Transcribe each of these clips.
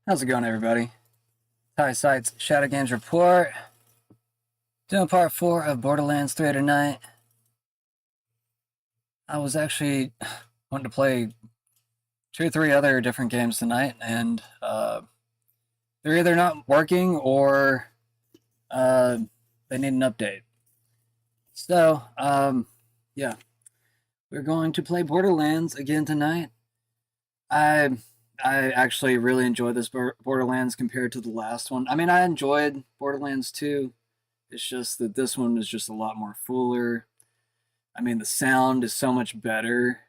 How's it going, everybody? Ty Sites Shadow Games Report. Doing part 4 of Borderlands 3 tonight. I was actually wanting to play 2 or 3 other different games tonight, and they're either not working or they need an update. So, yeah, we're going to play Borderlands again tonight. I actually really enjoyed this Borderlands compared to the last one. I mean, I enjoyed Borderlands 2. It's just that this one is just a lot more fuller. I mean, the sound is so much better.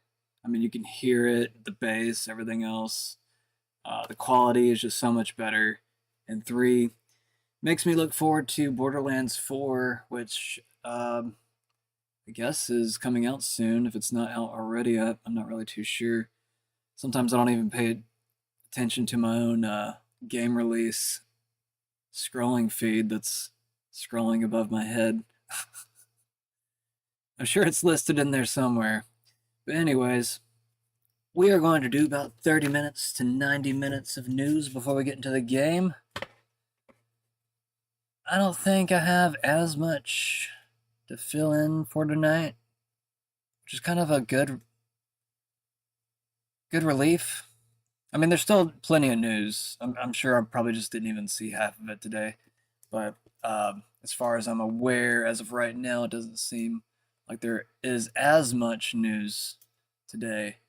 I mean, you can hear it, the bass, everything else. The quality is just so much better. And 3 makes me look forward to Borderlands 4, which I guess is coming out soon. If it's not out already, I'm not really too sure. Sometimes I don't even pay attention to my own game release scrolling feed that's scrolling above my head. I'm sure it's listed in there somewhere. But anyways, we are going to do about 30 minutes to 90 minutes of news before we get into the game. I don't think I have as much to fill in for tonight, which is kind of a good relief. I mean, there's still plenty of news. I'm sure I probably just didn't even see half of it today. But as far as I'm aware, as of right now, it doesn't seem like there is as much news today.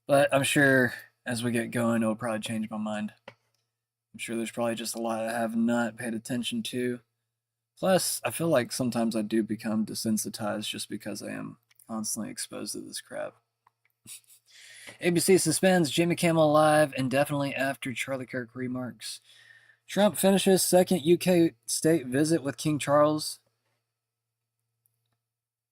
But I'm sure as we get going, it'll probably change my mind. I'm sure there's probably just a lot I have not paid attention to. Plus, I feel like sometimes I do become desensitized just because I am constantly exposed to this crap. ABC suspends Jimmy Kimmel Live indefinitely after Charlie Kirk remarks. Trump finishes second UK state visit with King Charles.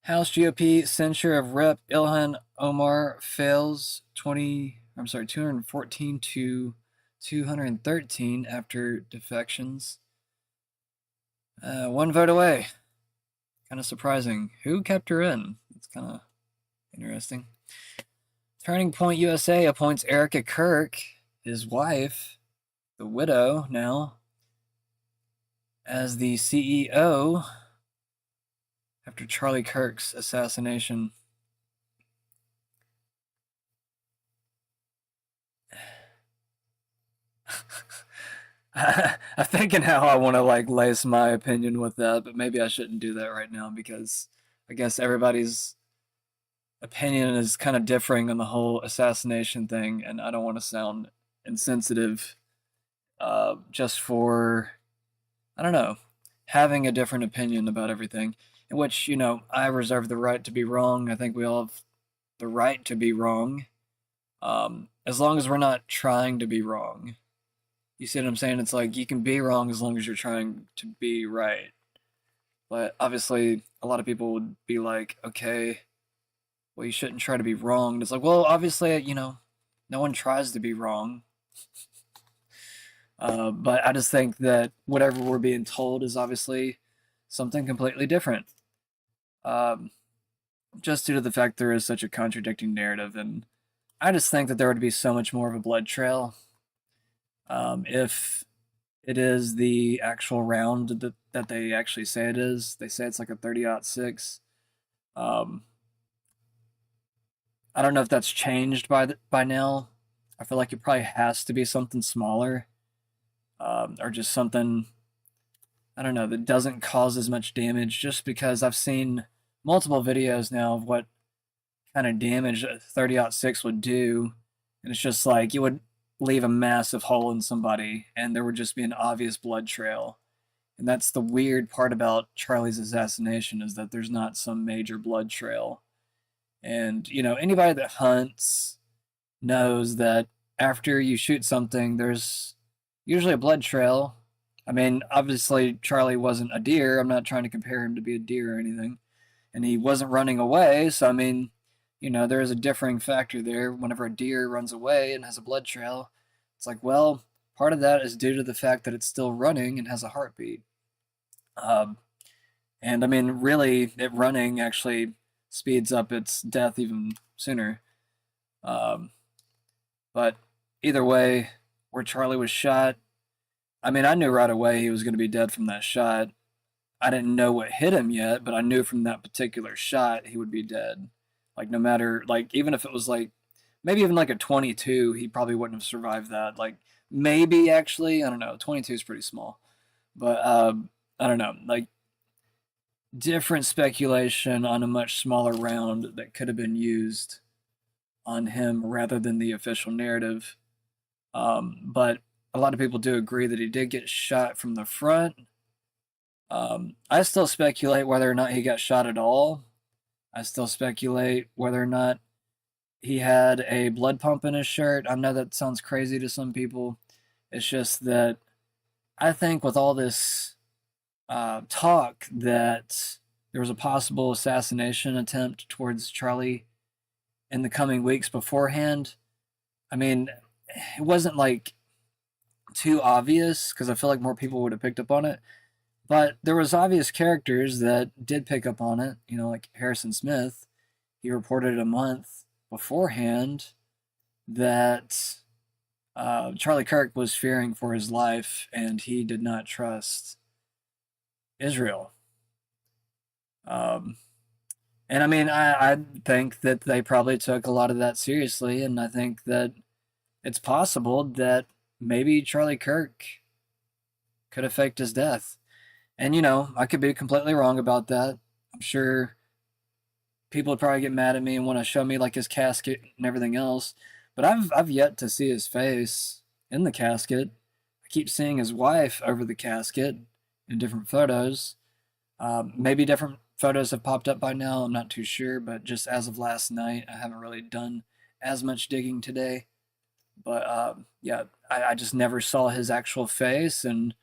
House GOP censure of Rep. Ilhan Omar fails 214 to 213 after defections. 1 vote away. Kind of surprising. Who kept her in? It's kind of interesting. Turning Point USA appoints Erica Kirk, his wife, the widow now, as the CEO after Charlie Kirk's assassination. I'm thinking how I want to lace my opinion with that, but maybe I shouldn't do that right now because I guess everybody's opinion is kind of differing on the whole assassination thing, and I don't want to sound insensitive just for, I don't know, having a different opinion about everything, in which, I reserve the right to be wrong. I think we all have the right to be wrong, as long as we're not trying to be wrong. You see what I'm saying? It's like you can be wrong as long as you're trying to be right. But obviously, a lot of people would be like, okay, well, you shouldn't try to be wrong. It's like, well, obviously, no one tries to be wrong. But I just think that whatever we're being told is obviously something completely different. Just due to the fact there is such a contradicting narrative, and I just think that there would be so much more of a blood trail if it is the actual round that they actually say it is. They say it's like a 30-06. I don't know if that's changed by now. I feel like it probably has to be something smaller, or just something, I don't know, that doesn't cause as much damage. Just because I've seen multiple videos now of what kind of damage a 30-06 would do, and it's just like you would leave a massive hole in somebody, and there would just be an obvious blood trail. And that's the weird part about Charlie's assassination, is that there's not some major blood trail. And, anybody that hunts knows that after you shoot something, there's usually a blood trail. I mean, obviously, Charlie wasn't a deer. I'm not trying to compare him to be a deer or anything. And he wasn't running away, so, I mean, there is a differing factor there. Whenever a deer runs away and has a blood trail, it's like, well, part of that is due to the fact that it's still running and has a heartbeat. And, I mean, really, it running actually speeds up its death even sooner. But either way, where Charlie was shot. I mean, I knew right away he was going to be dead from that shot. I didn't know what hit him yet, but I knew from that particular shot he would be dead. Like, no matter, like, even if it was like, maybe even like a 22, he probably wouldn't have survived that. Like, maybe actually, I don't know, 22 is pretty small. But I don't know, like, different speculation on a much smaller round that could have been used on him rather than the official narrative. But a lot of people do agree that he did get shot from the front. I still speculate whether or not he got shot at all. I still speculate whether or not he had a blood pump in his shirt. I know that sounds crazy to some people. It's just that I think with all this talk that there was a possible assassination attempt towards Charlie in the coming weeks beforehand, I mean, it wasn't like too obvious because I feel like more people would have picked up on it. But there was obvious characters that did pick up on it, you know, like Harrison Smith. He reported a month beforehand that Charlie Kirk was fearing for his life and he did not trust Israel. Um, and I mean, I think that they probably took a lot of that seriously, and I think that it's possible that maybe Charlie Kirk could have faked his death. And, you know, I could be completely wrong about that. I'm sure people would probably get mad at me and want to show me like his casket and everything else. But I've yet to see his face in the casket. I keep seeing his wife over the casket in different photos. Maybe different photos have popped up by now. I'm not too sure, but just as of last night, I haven't really done as much digging today. But yeah, I just never saw his actual face, and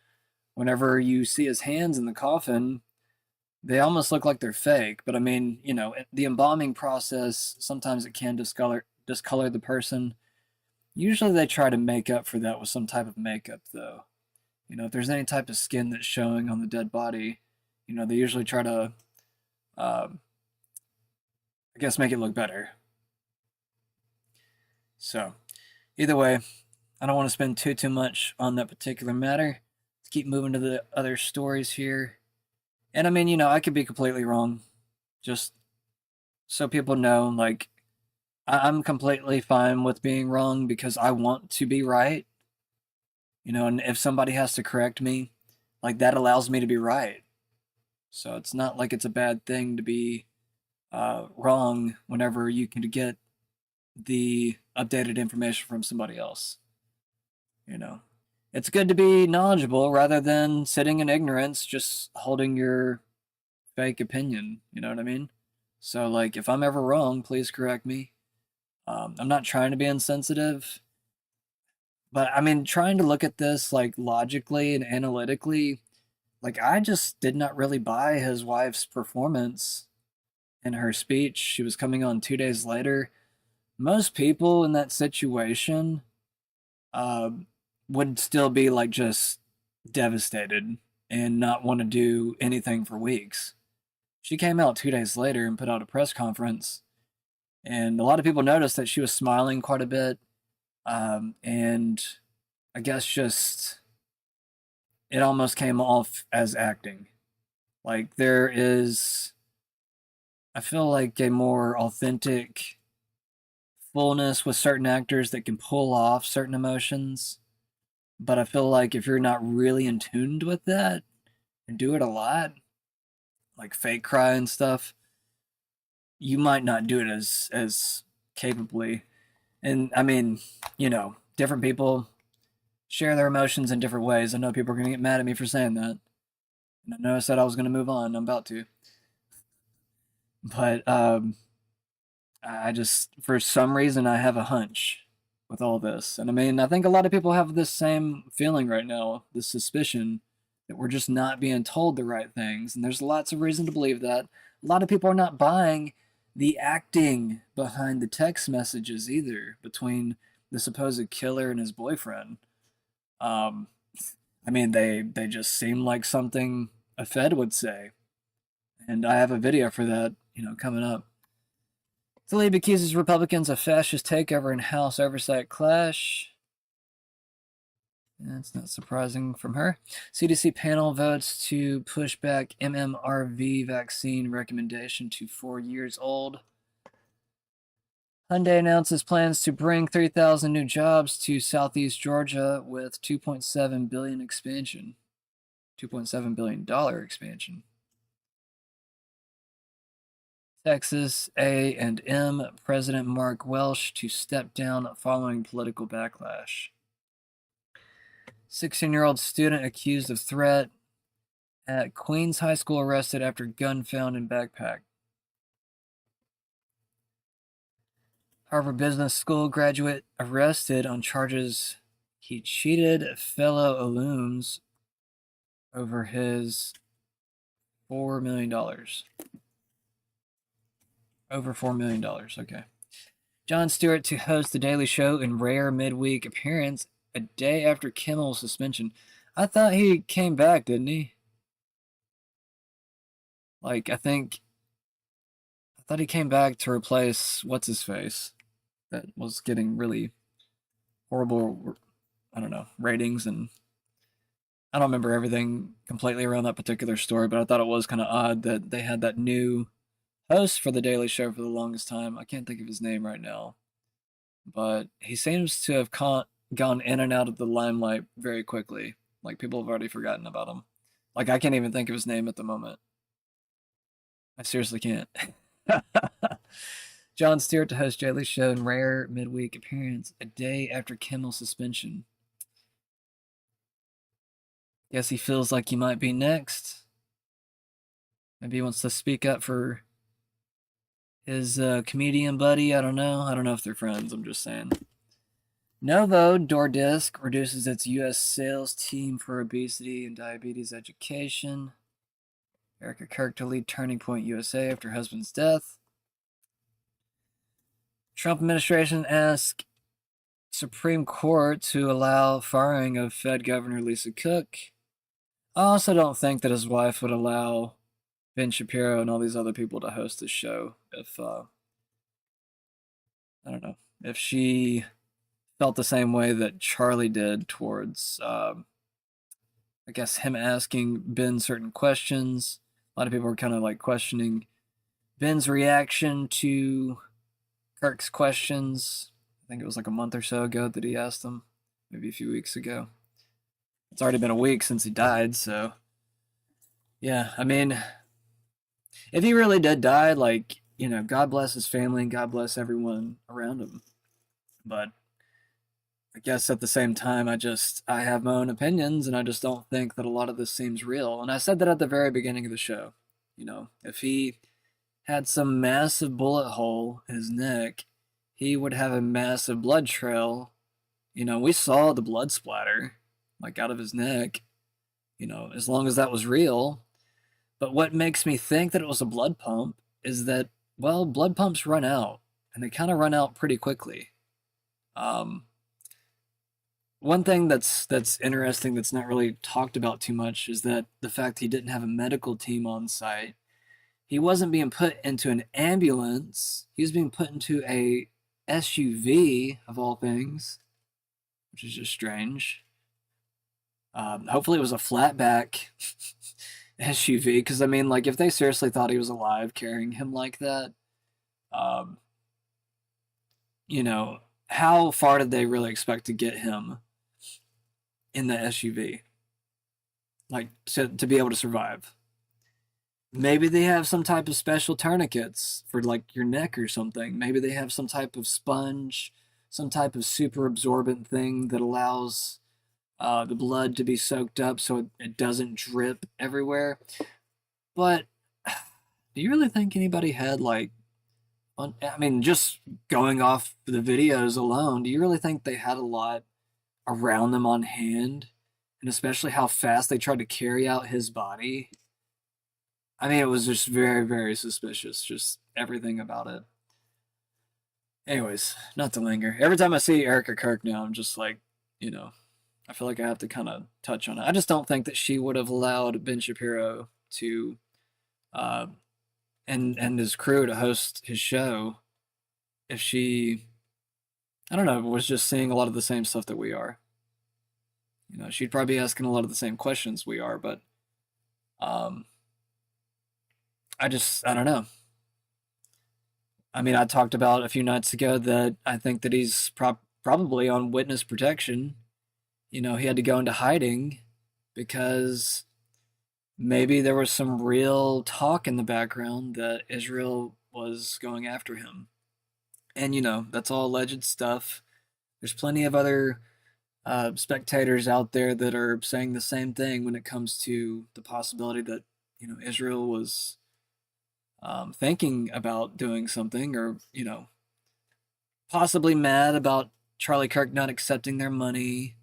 whenever you see his hands in the coffin, they almost look like they're fake. But I mean, you know, the embalming process, sometimes it can discolor the person. Usually they try to make up for that with some type of makeup, though. You know, if there's any type of skin that's showing on the dead body, you know, they usually try to, I guess, make it look better. So, either way, I don't want to spend too much on that particular matter. Let's keep moving to the other stories here. And I mean, you know, I could be completely wrong. Just so people know, like, I'm completely fine with being wrong because I want to be right. You know, and if somebody has to correct me, like, that allows me to be right. So it's not like it's a bad thing to be wrong whenever you can get the updated information from somebody else. You know, it's good to be knowledgeable rather than sitting in ignorance, just holding your fake opinion. You know what I mean? So, like, if I'm ever wrong, please correct me. I'm not trying to be insensitive, but I mean, trying to look at this like logically and analytically, like, I just did not really buy his wife's performance in her speech. She was coming on 2 days later. Most people in that situation uh, would still be like just devastated and not want to do anything for weeks. She came out 2 days later and put out a press conference, and a lot of people noticed that she was smiling quite a bit. And I guess just it almost came off as acting. Like, there is, I feel like, a more authentic fullness with certain actors that can pull off certain emotions. But I feel like if you're not really in tuned with that and do it a lot, like fake cry and stuff, you might not do it as capably. And I mean, you know, different people share their emotions in different ways. I know people are going to get mad at me for saying that. And I know I said I was going to move on. I'm about to. But I just, for some reason, I have a hunch with all this. And I mean, I think a lot of people have this same feeling right now, this suspicion that we're just not being told the right things. And there's lots of reason to believe that. A lot of people are not buying the acting behind the text messages either between the supposed killer and his boyfriend. Um, I mean, they just seem like something a Fed would say. And I have a video for that, you know, coming up. Tlaib accuses Republicans of fascist takeover in House oversight clash. That's not surprising from her. CDC panel votes to push back MMRV vaccine recommendation to 4 years old. Hyundai announces plans to bring 3,000 new jobs to Southeast Georgia with $2.7 billion expansion. $2.7 billion expansion. Texas A&M President Mark Welsh to step down following political backlash. 16-year-old student accused of threat at Queens High School arrested after gun found in backpack. Harvard Business School graduate arrested on charges he cheated fellow alums over his $4 million. Over $4 million, okay. Jon Stewart to host The Daily Show in rare midweek appearance a day after Kimmel's suspension. I thought he came back, didn't he? Like, I thought he came back to replace what's-his-face. That was getting really horrible, I don't know, ratings, and I don't remember everything completely around that particular story, but I thought it was kind of odd that they had that new host for The Daily Show for the longest time. I can't think of his name right now, but he seems to have gone in and out of the limelight very quickly. Like, people have already forgotten about him. Like, I can't even think of his name at the moment. I seriously can't. Jon Stewart to host Daily Show in rare midweek appearance a day after Kimmel's suspension. Guess he feels like he might be next. Maybe he wants to speak up for his comedian buddy. I don't know. I don't know if they're friends. I'm just saying. Novo Nordisk reduces its U.S. sales team for obesity and diabetes education. Erica Kirk to lead Turning Point USA after husband's death. Trump administration asks Supreme Court to allow firing of Fed Governor Lisa Cook. I also don't think that his wife would allow Ben Shapiro and all these other people to host this show if, I don't know, if she felt the same way that Charlie did towards, I guess, him asking Ben certain questions. A lot of people were kind of like questioning Ben's reaction to Kirk's questions. I think it was like a month or so ago that he asked them, maybe a few weeks ago. It's already been a week since he died, so yeah, I mean, if he really did die, like, you know, God bless his family and God bless everyone around him. But I guess at the same time, I have my own opinions, and I just don't think that a lot of this seems real. And I said that at the very beginning of the show. You know, if he had some massive bullet hole in his neck, he would have a massive blood trail. You know, we saw the blood splatter, like, out of his neck, you know, as long as that was real. But what makes me think that it was a blood pump is that, well, blood pumps run out, and they kind of run out pretty quickly. One thing that's interesting that's not really talked about too much is that the fact he didn't have a medical team on site. He wasn't being put into an ambulance. He was being put into a SUV, of all things, which is just strange. Hopefully it was a flatback SUV, because, I mean, like, if they seriously thought he was alive carrying him like that, you know, how far did they really expect to get him in the SUV? Like, to be able to survive. Maybe they have some type of special tourniquets for, like, your neck or something. Maybe they have some type of sponge, some type of super absorbent thing that allows the blood to be soaked up so it doesn't drip everywhere. But do you really think anybody had, like, I mean, just going off the videos alone, do you really think they had a lot around them on hand? And especially how fast they tried to carry out his body? I mean, it was just very, very suspicious, just everything about it. Anyways, not to linger. Every time I see Erica Kirk now, I'm just like, you know, I feel like I have to kind of touch on it. I just don't think that she would have allowed Ben Shapiro to, and his crew to host his show if she, I don't know, was just seeing a lot of the same stuff that we are. She'd probably be asking a lot of the same questions we are, but um, I don't know. I mean, I talked about a few nights ago that I think that he's probably on witness protection. He had to go into hiding because maybe there was some real talk in the background that Israel was going after him. And, that's all alleged stuff. There's plenty of other spectators out there that are saying the same thing when it comes to the possibility that, Israel was thinking about doing something, or, possibly mad about Charlie Kirk not accepting their money.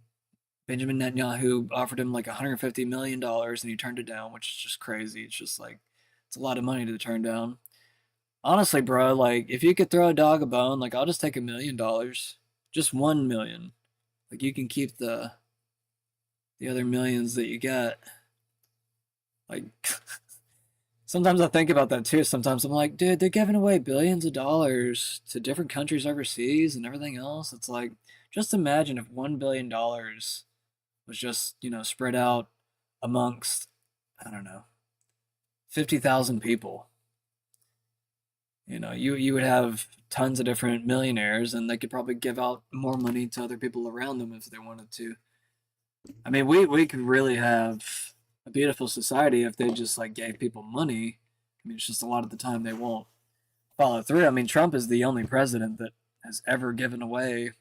Benjamin Netanyahu offered him like $150 million and he turned it down, which is just crazy. It's just like, it's a lot of money to turn down. Honestly, bro, like, if you could throw a dog a bone, like, I'll just take $1 million. Just 1 million. Like, you can keep the other millions that you get. Like, sometimes I think about that too. Sometimes I'm like, dude, they're giving away billions of dollars to different countries overseas and everything else. It's like, just imagine if $1 billion was just, spread out amongst, I don't know, 50,000 people. You would have tons of different millionaires and they could probably give out more money to other people around them if they wanted to. I mean, we could really have a beautiful society if they just like gave people money. I mean, it's just a lot of the time they won't follow through. I mean, Trump is the only president that has ever given away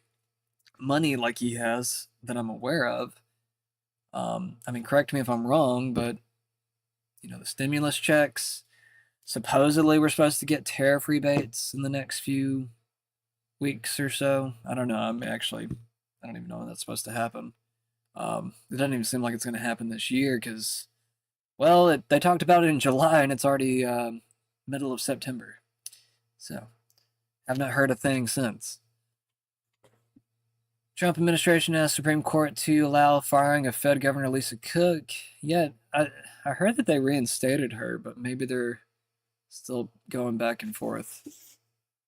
money like he has that I'm aware of. I mean, correct me if I'm wrong, but the stimulus checks. Supposedly, we're supposed to get tariff rebates in the next few weeks or so. I don't know. I mean, actually, I don't even know when that's supposed to happen. It doesn't even seem like it's going to happen this year because, well, they talked about it in July and it's already middle of September. So, I've not heard a thing since. Trump administration asked Supreme Court to allow firing of Fed Governor Lisa Cook. Yet, I heard that they reinstated her, but maybe they're still going back and forth.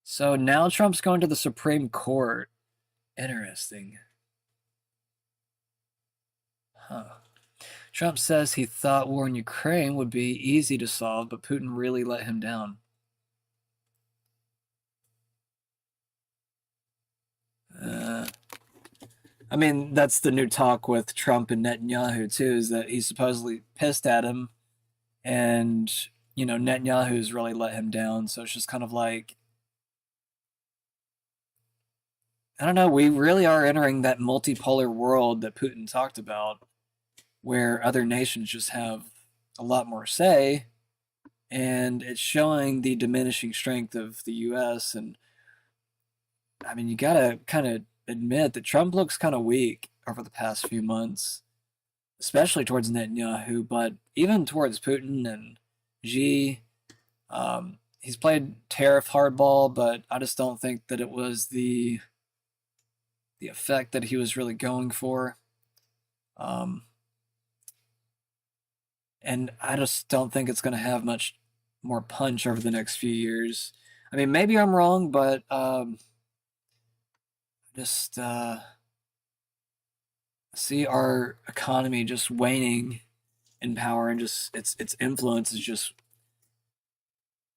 So now Trump's going to the Supreme Court. Interesting. Huh. Trump says he thought war in Ukraine would be easy to solve, but Putin really let him down. I mean, that's the new talk with Trump and Netanyahu, too, is that he's supposedly pissed at him, and, Netanyahu's really let him down. So it's just kind of like, I don't know, we really are entering that multipolar world that Putin talked about, where other nations just have a lot more say, and it's showing the diminishing strength of the US. And I mean, you gotta kind of admit that Trump looks kind of weak over the past few months, especially towards Netanyahu, but even towards Putin and Xi. He's played tariff hardball, but I just don't think that it was the effect that he was really going for. And I just don't think it's going to have much more punch over the next few years. I mean, maybe I'm wrong, but just see our economy just waning in power, and just its influence is just,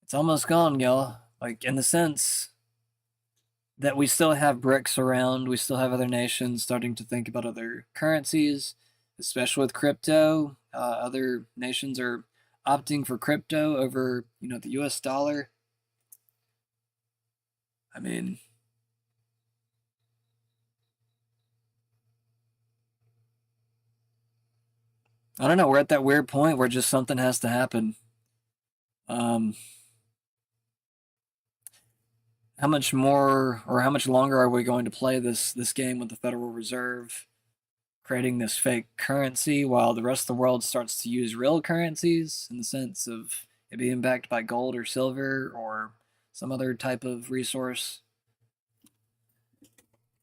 it's almost gone, y'all. Like, in the sense that we still have BRICS around, we still have other nations starting to think about other currencies, especially with crypto. Other nations are opting for crypto over, the US dollar. I mean, I don't know. We're at that weird point where just something has to happen. How much more or how much longer are we going to play this game with the Federal Reserve creating this fake currency while the rest of the world starts to use real currencies, in the sense of it being backed by gold or silver or some other type of resource?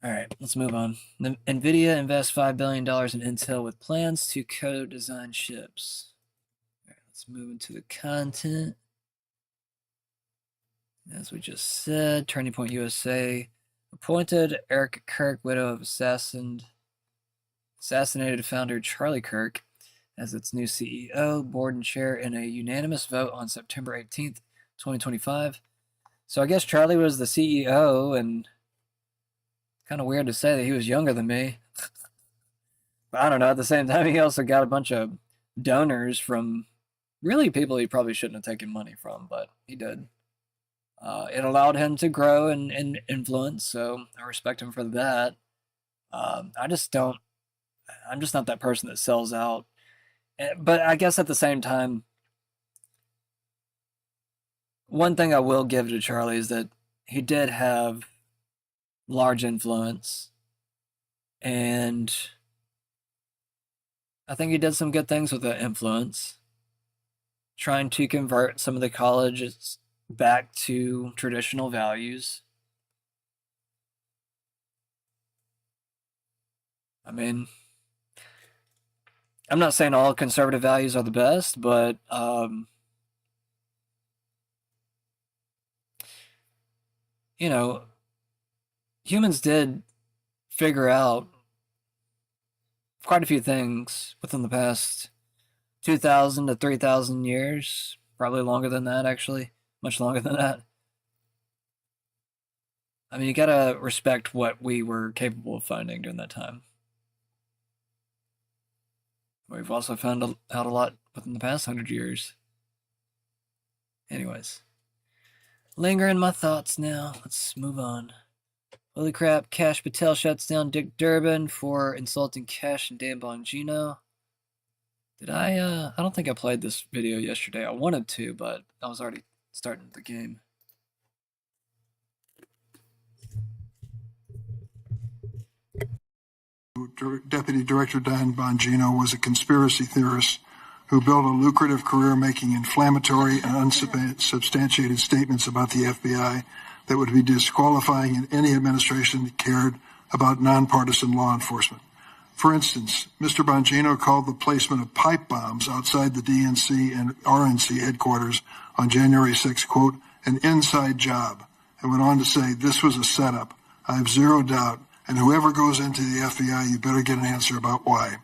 All right, let's move on. NVIDIA invests $5 billion in Intel with plans to co-design chips. All right, let's move into the content. As we just said, Turning Point USA appointed Eric Kirk, widow of assassin. assassinated founder Charlie Kirk as its new CEO, board, and chair in a unanimous vote on September 18th, 2025. So I guess Charlie was the CEO, and kind of weird to say that he was younger than me. But I don't know. At the same time, he also got a bunch of donors from really people he probably shouldn't have taken money from, but he did. It allowed him to grow and influence, so I respect him for that. I just don't. I'm just not that person that sells out. But I guess at the same time, one thing I will give to Charlie is that he did have large influence, and I think he did some good things with that influence, trying to convert some of the colleges back to traditional values. I mean, I'm not saying all conservative values are the best, but you know, humans did figure out quite a few things within the past 2,000 to 3,000 years, probably longer than that, actually, much longer than that. I mean, you gotta respect what we were capable of finding during that time. We've also found out a lot within the past 100 years. Anyways, lingering my thoughts now. Let's move on. Holy crap, Kash Patel shuts down Dick Durbin for insulting Kash and Dan Bongino. Did I don't think I played this video yesterday. I wanted to, but I was already starting the game. Deputy Director Dan Bongino was a conspiracy theorist who built a lucrative career making inflammatory and unsubstantiated statements about the FBI that would be disqualifying in any administration that cared about nonpartisan law enforcement. For instance, Mr. Bongino called the placement of pipe bombs outside the DNC and RNC headquarters on January 6, quote, an inside job, and went on to say this was a setup. I have zero doubt, and whoever goes into the FBI, you better get an answer about why.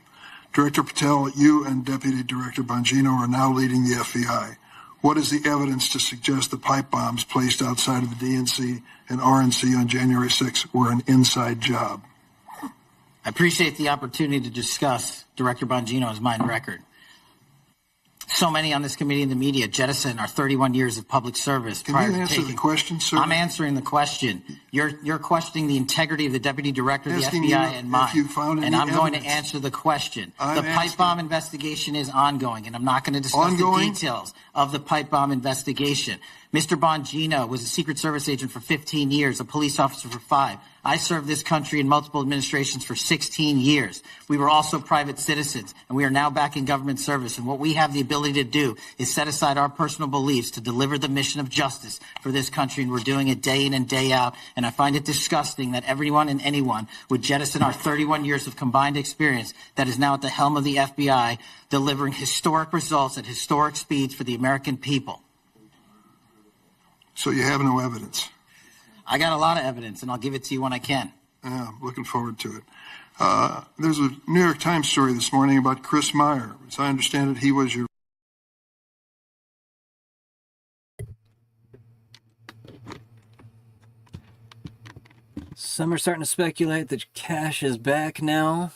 Director Patel, you and Deputy Director Bongino are now leading the FBI. What is the evidence to suggest the pipe bombs placed outside of the DNC and RNC on January 6 were an inside job? I appreciate the opportunity to discuss Director Bongino's mind record. So many on this committee and the media jettison our 31 years of public service. Can you answer the question, sir? I'm answering the question. You're questioning the integrity of the Deputy Director of the FBI and mine. And I'm going to answer the question. The pipe bomb investigation is ongoing, and I'm not going to discuss the details of the pipe bomb investigation. Mr. Bongino was a Secret Service agent for 15 years, a police officer for 5. I served this country in multiple administrations for 16 years. We were also private citizens, and we are now back in government service. And what we have the ability to do is set aside our personal beliefs to deliver the mission of justice for this country, and we're doing it day in and day out. And I find it disgusting that everyone and anyone would jettison our 31 years of combined experience that is now at the helm of the FBI, delivering historic results at historic speeds for the American people. So you have no evidence? I got a lot of evidence, and I'll give it to you when I can. Yeah, I'm looking forward to it. There's a New York Times story this morning about Chris Meyer. As I understand it, he was your... Some are starting to speculate that Kash is back now.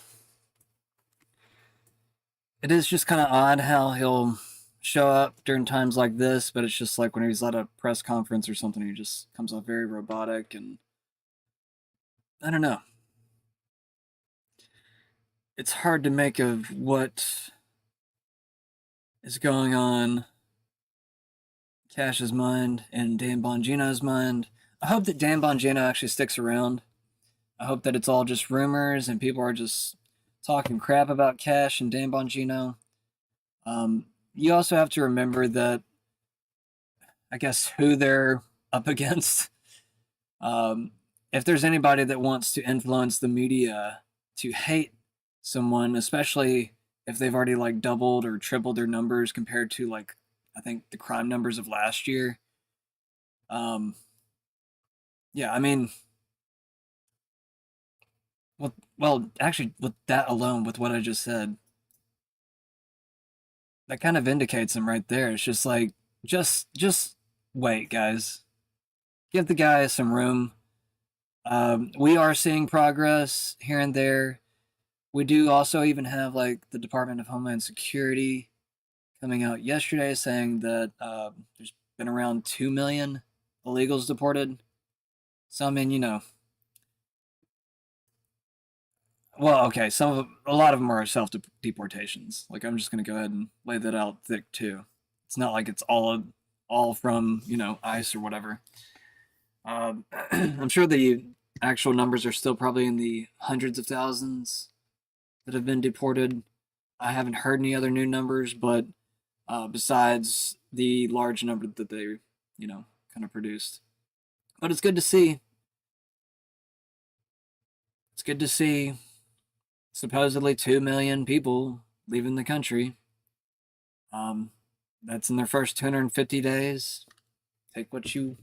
It is just kind of odd how he'll show up during times like this, but it's just like when he's at a press conference or something, he just comes off very robotic, and I don't know. It's hard to make of what is going on Kash's mind and Dan Bongino's mind. I hope that Dan Bongino actually sticks around. I hope that it's all just rumors and people are just talking crap about Kash and Dan Bongino. You also have to remember that, I guess, who they're up against. If there's anybody that wants to influence the media to hate someone, especially if they've already like doubled or tripled their numbers compared to like, I think the crime numbers of last year. Yeah, I mean, Well, actually, with that alone, with what I just said, that kind of indicates him right there. It's just like, just wait, guys. Give the guy some room. We are seeing progress here and there. We do also even have like the Department of Homeland Security coming out yesterday saying that there's been around 2 million illegals deported. So I mean, well, okay, a lot of them are self deportations. Like I'm just gonna go ahead and lay that out thick too. It's not like it's all from ICE or whatever. I'm sure the actual numbers are still probably in the hundreds of thousands that have been deported. I haven't heard any other new numbers, but besides the large number that they, kind of produced. But it's good to see. It's good to see supposedly 2 million people leaving the country. That's in their first 250 days. Take what you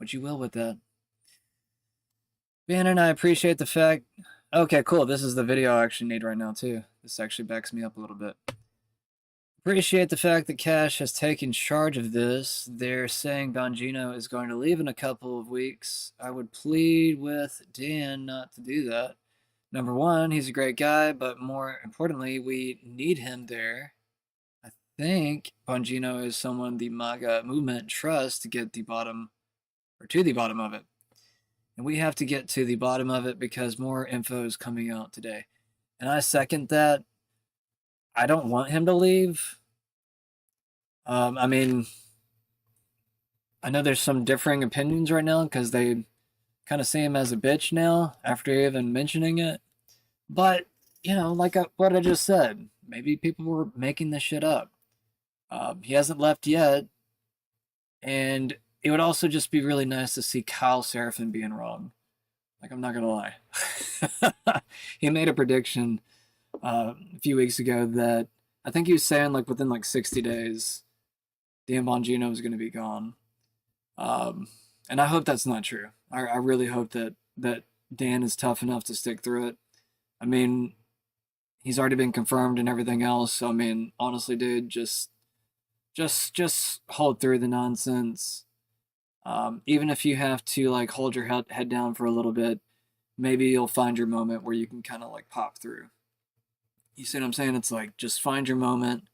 will with that. Bannon, I appreciate the fact. Okay, cool. This is the video I actually need right now too. This actually backs me up a little bit. Appreciate the fact that Cash has taken charge of this. They're saying Bongino is going to leave in a couple of weeks. I would plead with Dan not to do that. Number one, he's a great guy, but more importantly, we need him there. I think Bongino is someone the MAGA movement trusts to get the bottom, or to the bottom of it. And we have to get to the bottom of it because more info is coming out today. And I second that. I don't want him to leave. I mean, I know there's some differing opinions right now because they kind of see him as a bitch now after even mentioning it. But, like what I just said, maybe people were making this shit up. He hasn't left yet. And it would also just be really nice to see Kyle Seraphin being wrong. Like, I'm not going to lie. He made a prediction a few weeks ago that I think he was saying like within like 60 days, Dan Bongino is going to be gone. And I hope that's not true. I really hope that Dan is tough enough to stick through it. I mean, he's already been confirmed and everything else. So, I mean, honestly, dude, just hold through the nonsense. Even if you have to like hold your head down for a little bit, maybe you'll find your moment where you can kind of like pop through. You see what I'm saying? It's like, just find your moment.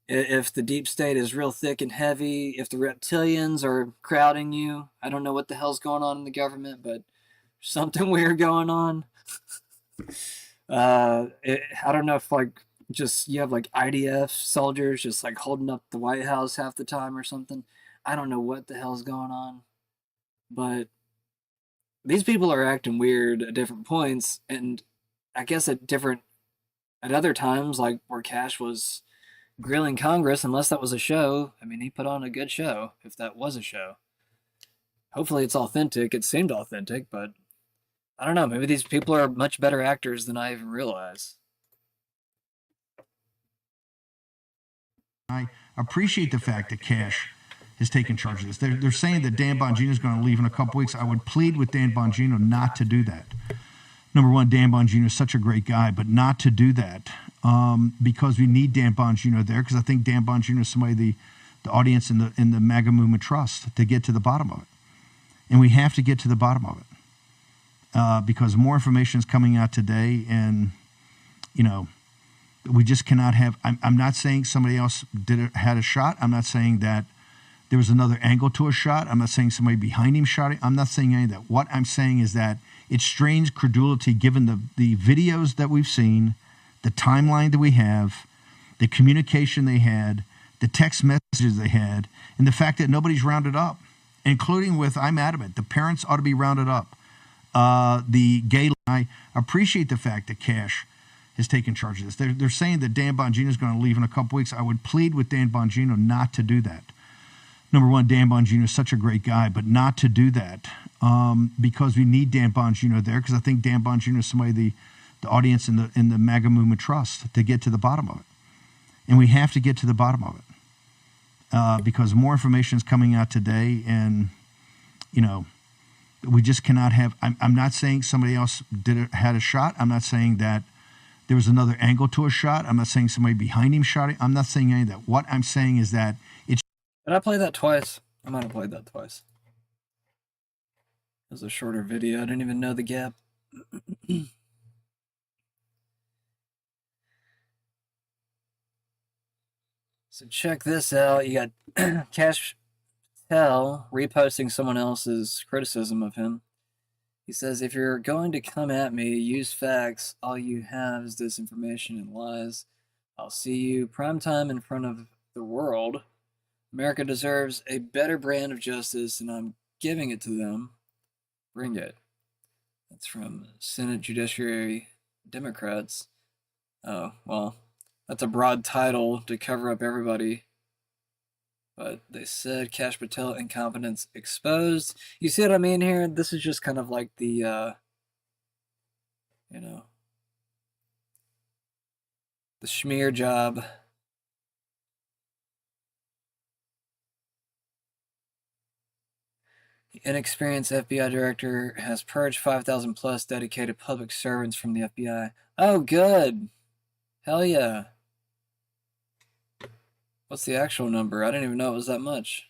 If the deep state is real thick and heavy, if the reptilians are crowding you, I don't know what the hell's going on in the government, but something weird going on. I don't know if like just you have like IDF soldiers just like holding up the White House half the time or something. I don't know what the hell's going on, but these people are acting weird at different points, and I guess at other times, like where Cash was grilling Congress, unless that was a show. I mean, he put on a good show, if that was a show. Hopefully it's authentic. It seemed authentic, but I don't know. Maybe these people are much better actors than I even realize. I appreciate the fact that Cash has taken charge of this. They're saying that Dan Bongino is going to leave in a couple weeks. I would plead with Dan Bongino not to do that. Number one, Dan Bongino is such a great guy, but not to do that because we need Dan Bongino there, because I think Dan Bongino is somebody the audience in the MAGA movement trusts to get to the bottom of it. And we have to get to the bottom of it because more information is coming out today, and, we just cannot have – I'm not saying somebody else had a shot. I'm not saying that there was another angle to a shot. I'm not saying somebody behind him shot it. I'm not saying any of that. What I'm saying is that it strains credulity given the videos that we've seen, the timeline that we have, the communication they had, the text messages they had, and the fact that nobody's rounded up, including with, I'm adamant, the parents ought to be rounded up. The gay, I appreciate the fact that Cash has taken charge of this. They're saying that Dan Bongino is going to leave in a couple weeks. I would plead with Dan Bongino not to do that. Number one, Dan Bongino is such a great guy, but not to do that because we need Dan Bongino there, because I think Dan Bongino is somebody the audience in the MAGA movement trusts to get to the bottom of it. And we have to get to the bottom of it because more information is coming out today, and, We just cannot have. I'm not saying somebody else had a shot. I'm not saying that there was another angle to a shot. I'm not saying somebody behind him shot it. I'm not saying any of that. What I'm saying is that it's. Did I play that twice? I might have played that twice. It was a shorter video. I didn't even know the gap. So check this out. You got Kash Patel reposting someone else's criticism of him. He says, if you're going to come at me, use facts. All you have is disinformation and lies. I'll see you primetime in front of the world. America deserves a better brand of justice, and I'm giving it to them. Bring it. That's from Senate Judiciary Democrats. Oh, well, that's a broad title to cover up everybody. But they said Kash Patel incompetence exposed. You see what I mean here? This is just kind of like the, the schmear job. The inexperienced FBI director has purged 5,000 plus dedicated public servants from the FBI. Oh, good. Hell yeah. What's the actual number? I didn't even know it was that much.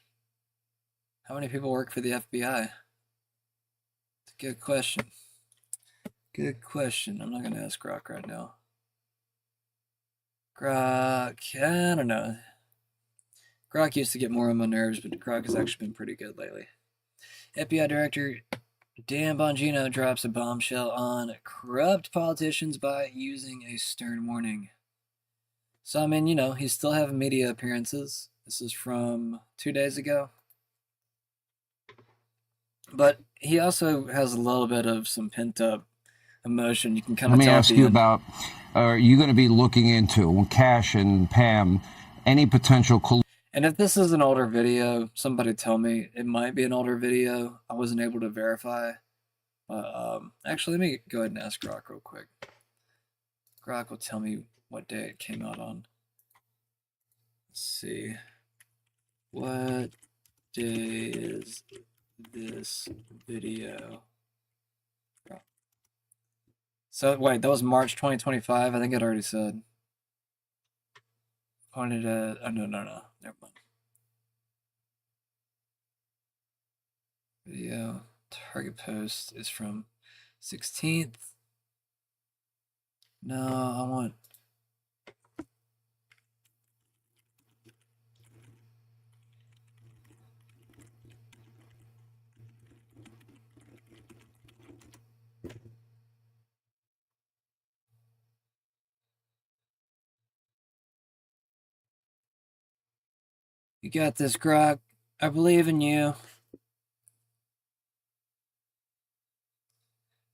How many people work for the FBI? It's a good question. Good question. I'm not going to ask Grok right now. Grok, I don't know. Grok used to get more on my nerves, but Grok has actually been pretty good lately. FBI Director Dan Bongino drops a bombshell on corrupt politicians by using a stern warning. So, I mean, he's still having media appearances. This is from 2 days ago. But he also has a little bit of some pent-up emotion. You can kind of tell. Let me ask you about, are you going to be looking into, Kash and Pam, any potential collusion? And if this is an older video, somebody tell me. It might be an older video. I wasn't able to verify. Actually, let me go ahead and ask Grok real quick. Grok will tell me what day it came out on. Let's see. What day is this video? So, wait, that was March 2025? I think it already said. Pointed at... Oh, no. Never mind. Video. Target post is from 16th. No, I want... You got this, Grok. I believe in you.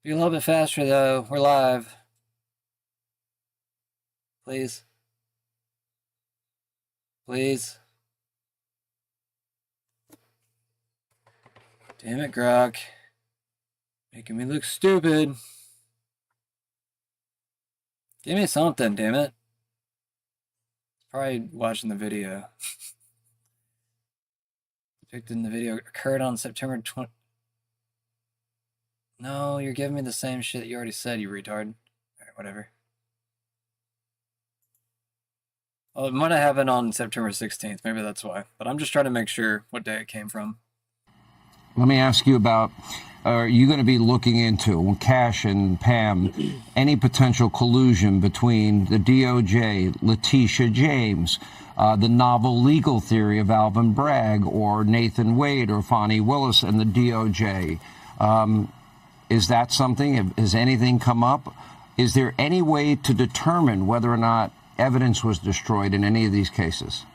Be a little bit faster, though. We're live. Please. Please. Damn it, Grok. Making me look stupid. Give me something, damn it. Probably watching the video. Depicted in the video occurred on September 20. No, you're giving me the same shit you already said, you retard. Alright, whatever. Well, it might have happened on September 16th. Maybe that's why. But I'm just trying to make sure what day it came from. Let me ask you about, are you going to be looking into, Kash and Pam, any potential collusion between the DOJ, Letitia James, the novel legal theory of Alvin Bragg, or Nathan Wade, or Fani Willis, and the DOJ? Is that something? Has anything come up? Is there any way to determine whether or not evidence was destroyed in any of these cases?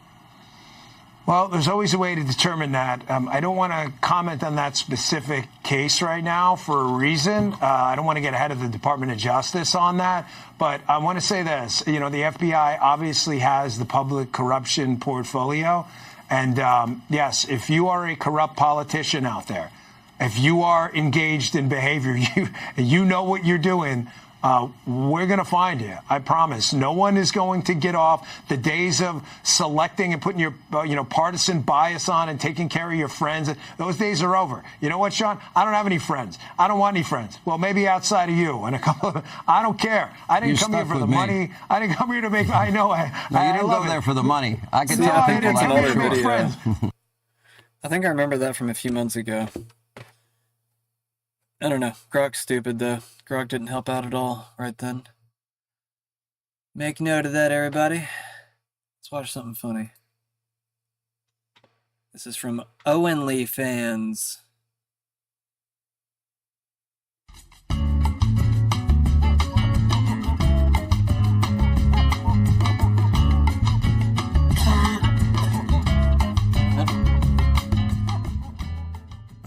Well, there's always a way to determine that. I don't want to comment on that specific case right now for a reason. I don't want to get ahead of the Department of Justice on that. But I want to say this. The FBI obviously has the public corruption portfolio. And yes, if you are a corrupt politician out there, if you are engaged in behavior, you know what you're doing, we're going to find you. I promise. No one is going to get off. The days of selecting and putting your partisan bias on and taking care of your friends, those days are over. You know what, Sean? I don't have any friends. I don't want any friends. Well, maybe outside of you and a couple of, I don't care. I didn't come here for the money. I didn't come here to make, I know. No, you didn't go there for the money. I can tell I think people it's an older that. video. I think I remember that from a few months ago. I don't know. Grok's stupid, though. Grok didn't help out at all right then. Make note of that, everybody. Let's watch something funny. This is from Owen Lee fans.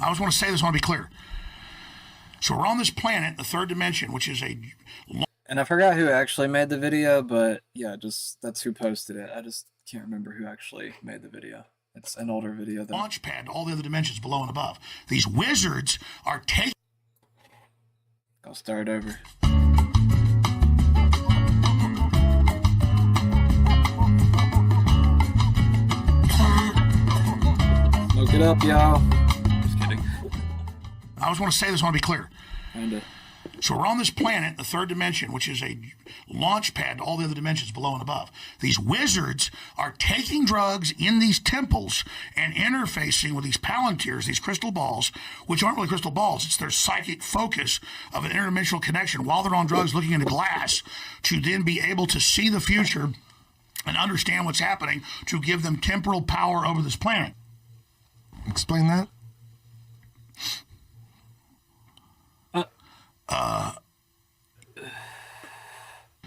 I just want to say this, I want to be clear. So we're on this planet, the third dimension, which is a... And I forgot who actually made the video, but yeah, that's who posted it. I just can't remember who actually made the video. It's an older video, though. Launch pad to all the other dimensions below and above. These wizards are taking... I'll start over. Look it up, y'all. Just kidding. I just want to say this, I want to be clear. Kinda. So we're on this planet, the third dimension, which is a launch pad to all the other dimensions below and above. These wizards are taking drugs in these temples and interfacing with these palantirs, these crystal balls, which aren't really crystal balls. It's their psychic focus of an interdimensional connection while they're on drugs looking into glass to then be able to see the future and understand what's happening to give them temporal power over this planet. Explain that.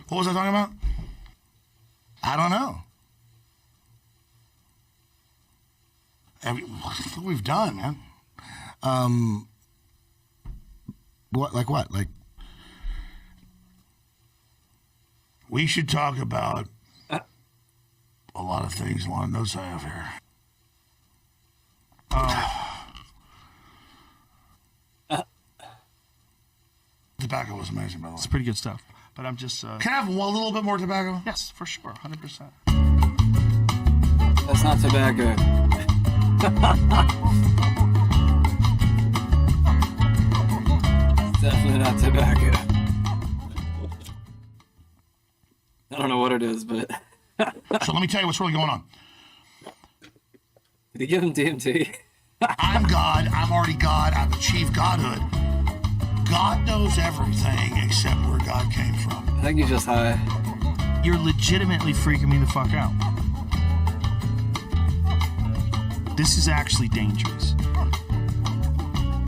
What was I talking about? I don't know. What we've done, man. What? Like what? Like we should talk about a lot of things. A lot of notes I have here. Tobacco was amazing, by the way. It's pretty good stuff. But I'm just... Can I have a little bit more tobacco? Yes, for sure. 100%. That's not tobacco. It's definitely not tobacco. I don't know what it is, but... So let me tell you what's really going on. Did he give him DMT? I'm God. I'm already God. I've achieved godhood. God knows everything except where God came from. I think he's just high. You're legitimately freaking me the fuck out. This is actually dangerous.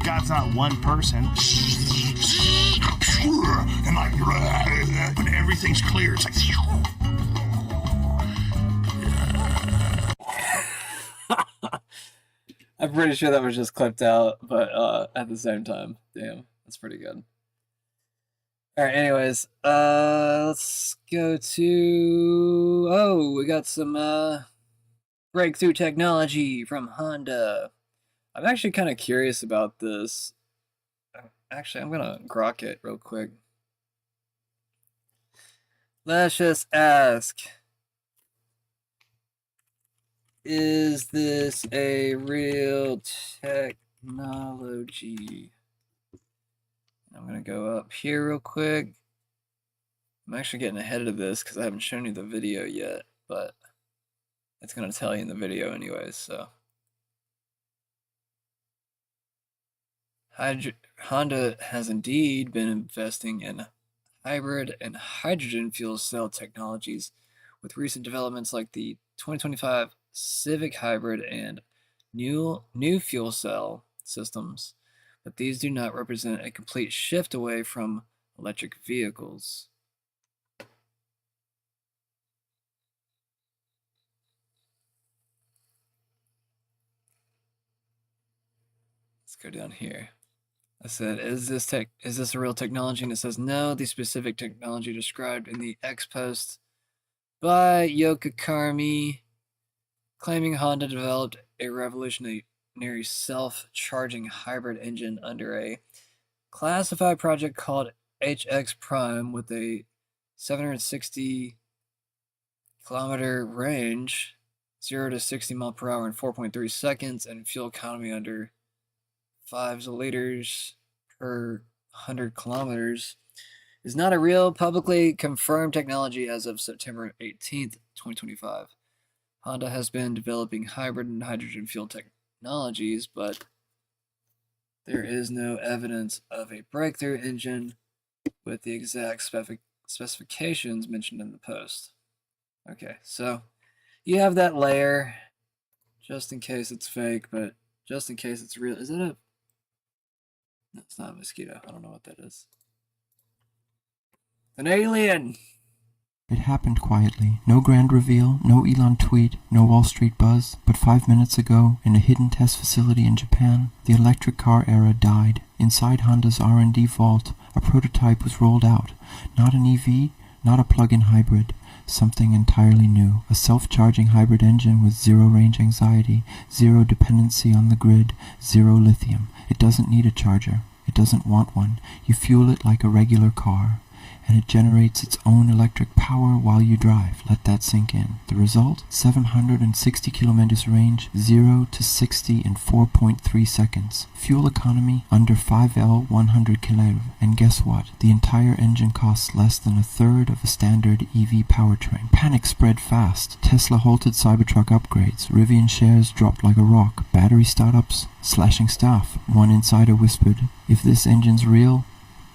God's not one person. And like, when everything's clear, it's like... I'm pretty sure that was just clipped out, but at the same time, damn, that's pretty good. All right, anyways, let's go to, we got some breakthrough technology from Honda. I'm actually kind of curious about this. Actually, I'm gonna grok it real quick. Let's just ask, is this a real technology? I'm going to go up here real quick. I'm actually getting ahead of this because I haven't shown you the video yet, but it's going to tell you in the video anyways, so. Honda has indeed been investing in hybrid and hydrogen fuel cell technologies with recent developments like the 2025 Civic Hybrid and new fuel cell systems, but these do not represent a complete shift away from electric vehicles. Let's go down here. I said, is this a real technology? And it says, no, the specific technology described in the X post by Yoka Karmi, claiming Honda developed a revolutionary self-charging hybrid engine under a classified project called HX Prime with a 760 kilometer range, 0 to 60 mile per hour in 4.3 seconds, and fuel economy under 5 liters per 100 kilometers, is not a real publicly confirmed technology as of September 18th, 2025. Honda has been developing hybrid and hydrogen fuel technologies, but there is no evidence of a breakthrough engine with the exact specifications mentioned in the post. Okay, so you have that layer, just in case it's fake, but just in case it's real. Is it a... No, it's not a mosquito. I don't know what that is. An alien! It happened quietly. No grand reveal, no Elon tweet, no Wall Street buzz. But 5 minutes ago, in a hidden test facility in Japan, the electric car era died. Inside Honda's R&D vault, a prototype was rolled out. Not an EV, not a plug-in hybrid. Something entirely new. A self-charging hybrid engine with zero range anxiety, zero dependency on the grid, zero lithium. It doesn't need a charger. It doesn't want one. You fuel it like a regular car, and it generates its own electric power while you drive. Let that sink in. The result? 760 kilometers range, 0 to 60 in 4.3 seconds. Fuel economy under 5L 100 km. And guess what? The entire engine costs less than a third of a standard EV powertrain. Panic spread fast. Tesla halted Cybertruck upgrades. Rivian shares dropped like a rock. Battery startups slashing staff. One insider whispered, "If this engine's real,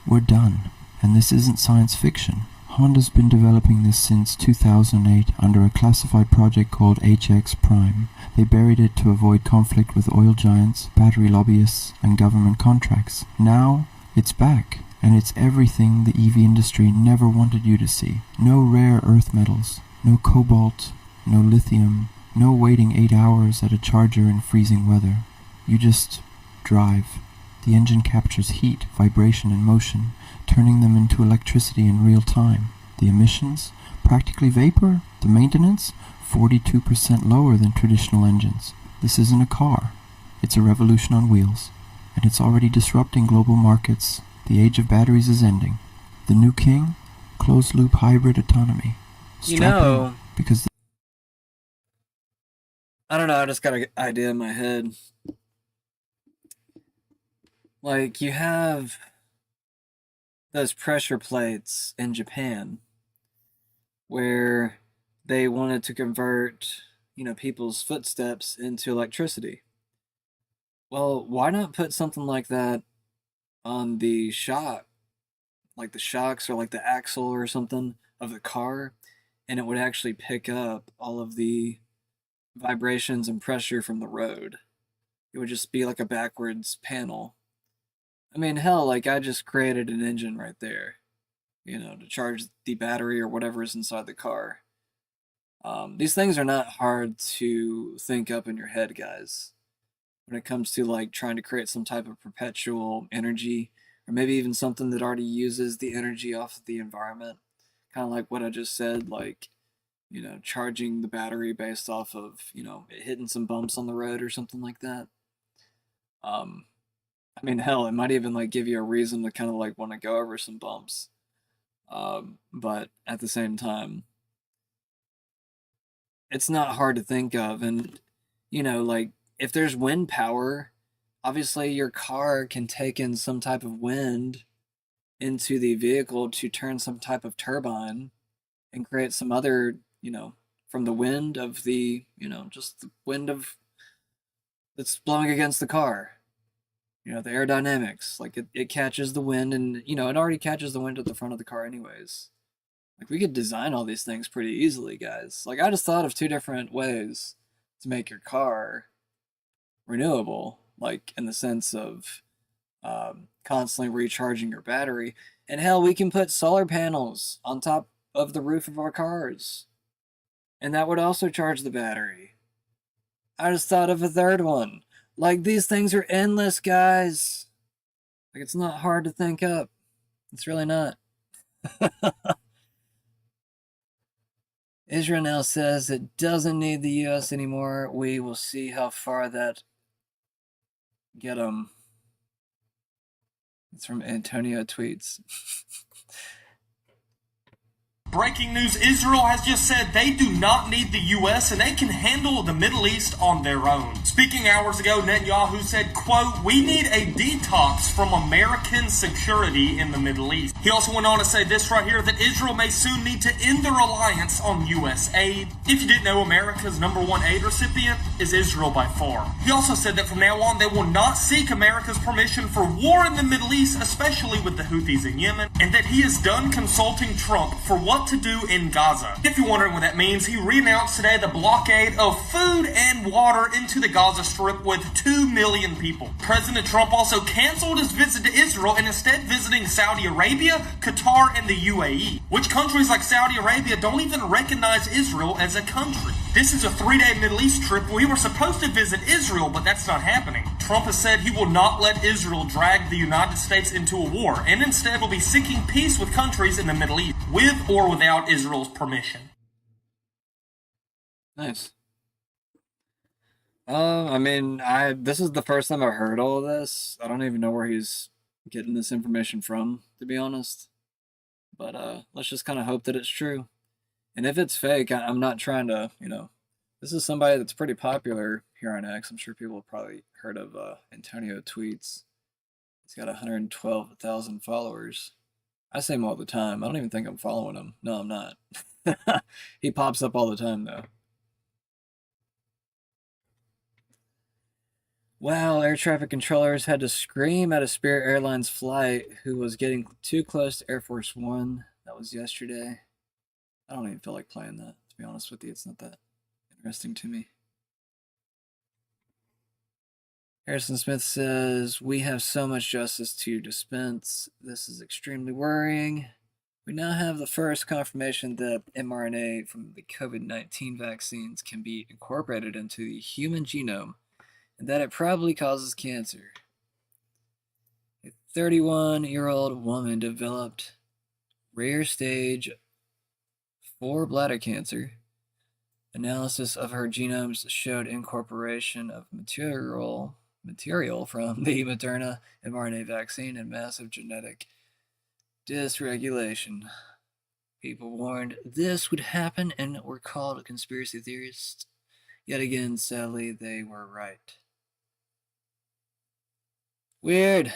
we're done." And this isn't science fiction. Honda's been developing this since 2008 under a classified project called HX Prime. They buried it to avoid conflict with oil giants, battery lobbyists, and government contracts. Now, it's back, and it's everything the EV industry never wanted you to see. No rare earth metals, no cobalt, no lithium, no waiting 8 hours at a charger in freezing weather. You just drive. The engine captures heat, vibration, and motion, turning them into electricity in real time. The emissions? Practically vapor. The maintenance? 42% lower than traditional engines. This isn't a car. It's a revolution on wheels. And it's already disrupting global markets. The age of batteries is ending. The new king? Closed-loop hybrid autonomy. Because... I don't know, I just got an idea in my head. Like, you have those pressure plates in Japan where they wanted to convert, people's footsteps into electricity. Well, why not put something like that on the shock, like the shocks or like the axle or something of the car, and it would actually pick up all of the vibrations and pressure from the road. It would just be like a backwards panel. I mean, hell, like I just created an engine right there, to charge the battery or whatever is inside the car. These things are not hard to think up in your head, guys. When it comes to like trying to create some type of perpetual energy, or maybe even something that already uses the energy off of the environment, kind of like what I just said, like, charging the battery based off of, it hitting some bumps on the road or something like that. I mean, hell, it might even like give you a reason to kind of like want to go over some bumps. But at the same time, it's not hard to think of. And, like if there's wind power, obviously your car can take in some type of wind into the vehicle to turn some type of turbine and create some other, from the wind of the, just the wind of that's blowing against the car. The aerodynamics, like it catches the wind and, it already catches the wind at the front of the car anyways. Like we could design all these things pretty easily, guys. Like I just thought of 2 different ways to make your car renewable, like in the sense of constantly recharging your battery. And hell, we can put solar panels on top of the roof of our cars. And that would also charge the battery. I just thought of a third one. Like, these things are endless, guys. Like, it's not hard to think up. It's really not. Israel now says it doesn't need the U.S. anymore. We will see how far that get them. It's from Antonio Tweets. Breaking news, Israel has just said they do not need the U.S. and they can handle the Middle East on their own. Speaking hours ago, Netanyahu said, quote, "We need a detox from American security in the Middle East." He also went on to say this right here, that Israel may soon need to end their reliance on U.S. aid. If you didn't know, America's #1 aid recipient is Israel by far. He also said that from now on, they will not seek America's permission for war in the Middle East, especially with the Houthis in Yemen, and that he is done consulting Trump for what to do in Gaza. If you're wondering what that means, he re-announced today the blockade of food and water into the Gaza Strip with 2 million people. President Trump also canceled his visit to Israel and instead visiting Saudi Arabia, Qatar, and the UAE, which countries like Saudi Arabia don't even recognize Israel as a country. This is a 3-day Middle East trip. We were supposed to visit Israel, but that's not happening. Trump has said he will not let Israel drag the United States into a war, and instead will be seeking peace with countries in the Middle East, with or without Israel's permission. Nice. I mean, this is the first time I've heard all of this. I don't even know where he's getting this information from, to be honest. But let's just kind of hope that it's true. And if it's fake, I'm not trying to, this is somebody that's pretty popular here on X. I'm sure people have probably heard of Antonio Tweets. He's got 112,000 followers. I say him all the time. I don't even think I'm following him. No, I'm not. He pops up all the time, though. Wow, air traffic controllers had to scream at a Spirit Airlines flight who was getting too close to Air Force One. That was yesterday. I don't even feel like playing that, to be honest with you. It's not that interesting to me. Harrison Smith says, "We have so much justice to dispense. This is extremely worrying. We now have the first confirmation that mRNA from the COVID-19 vaccines can be incorporated into the human genome and that it probably causes cancer. A 31-year-old woman developed rare stage 4 bladder cancer. Analysis of her genomes showed incorporation of material from the Moderna mRNA vaccine and massive genetic dysregulation. People warned this would happen and were called conspiracy theorists. Yet again, sadly, they were right." Weird.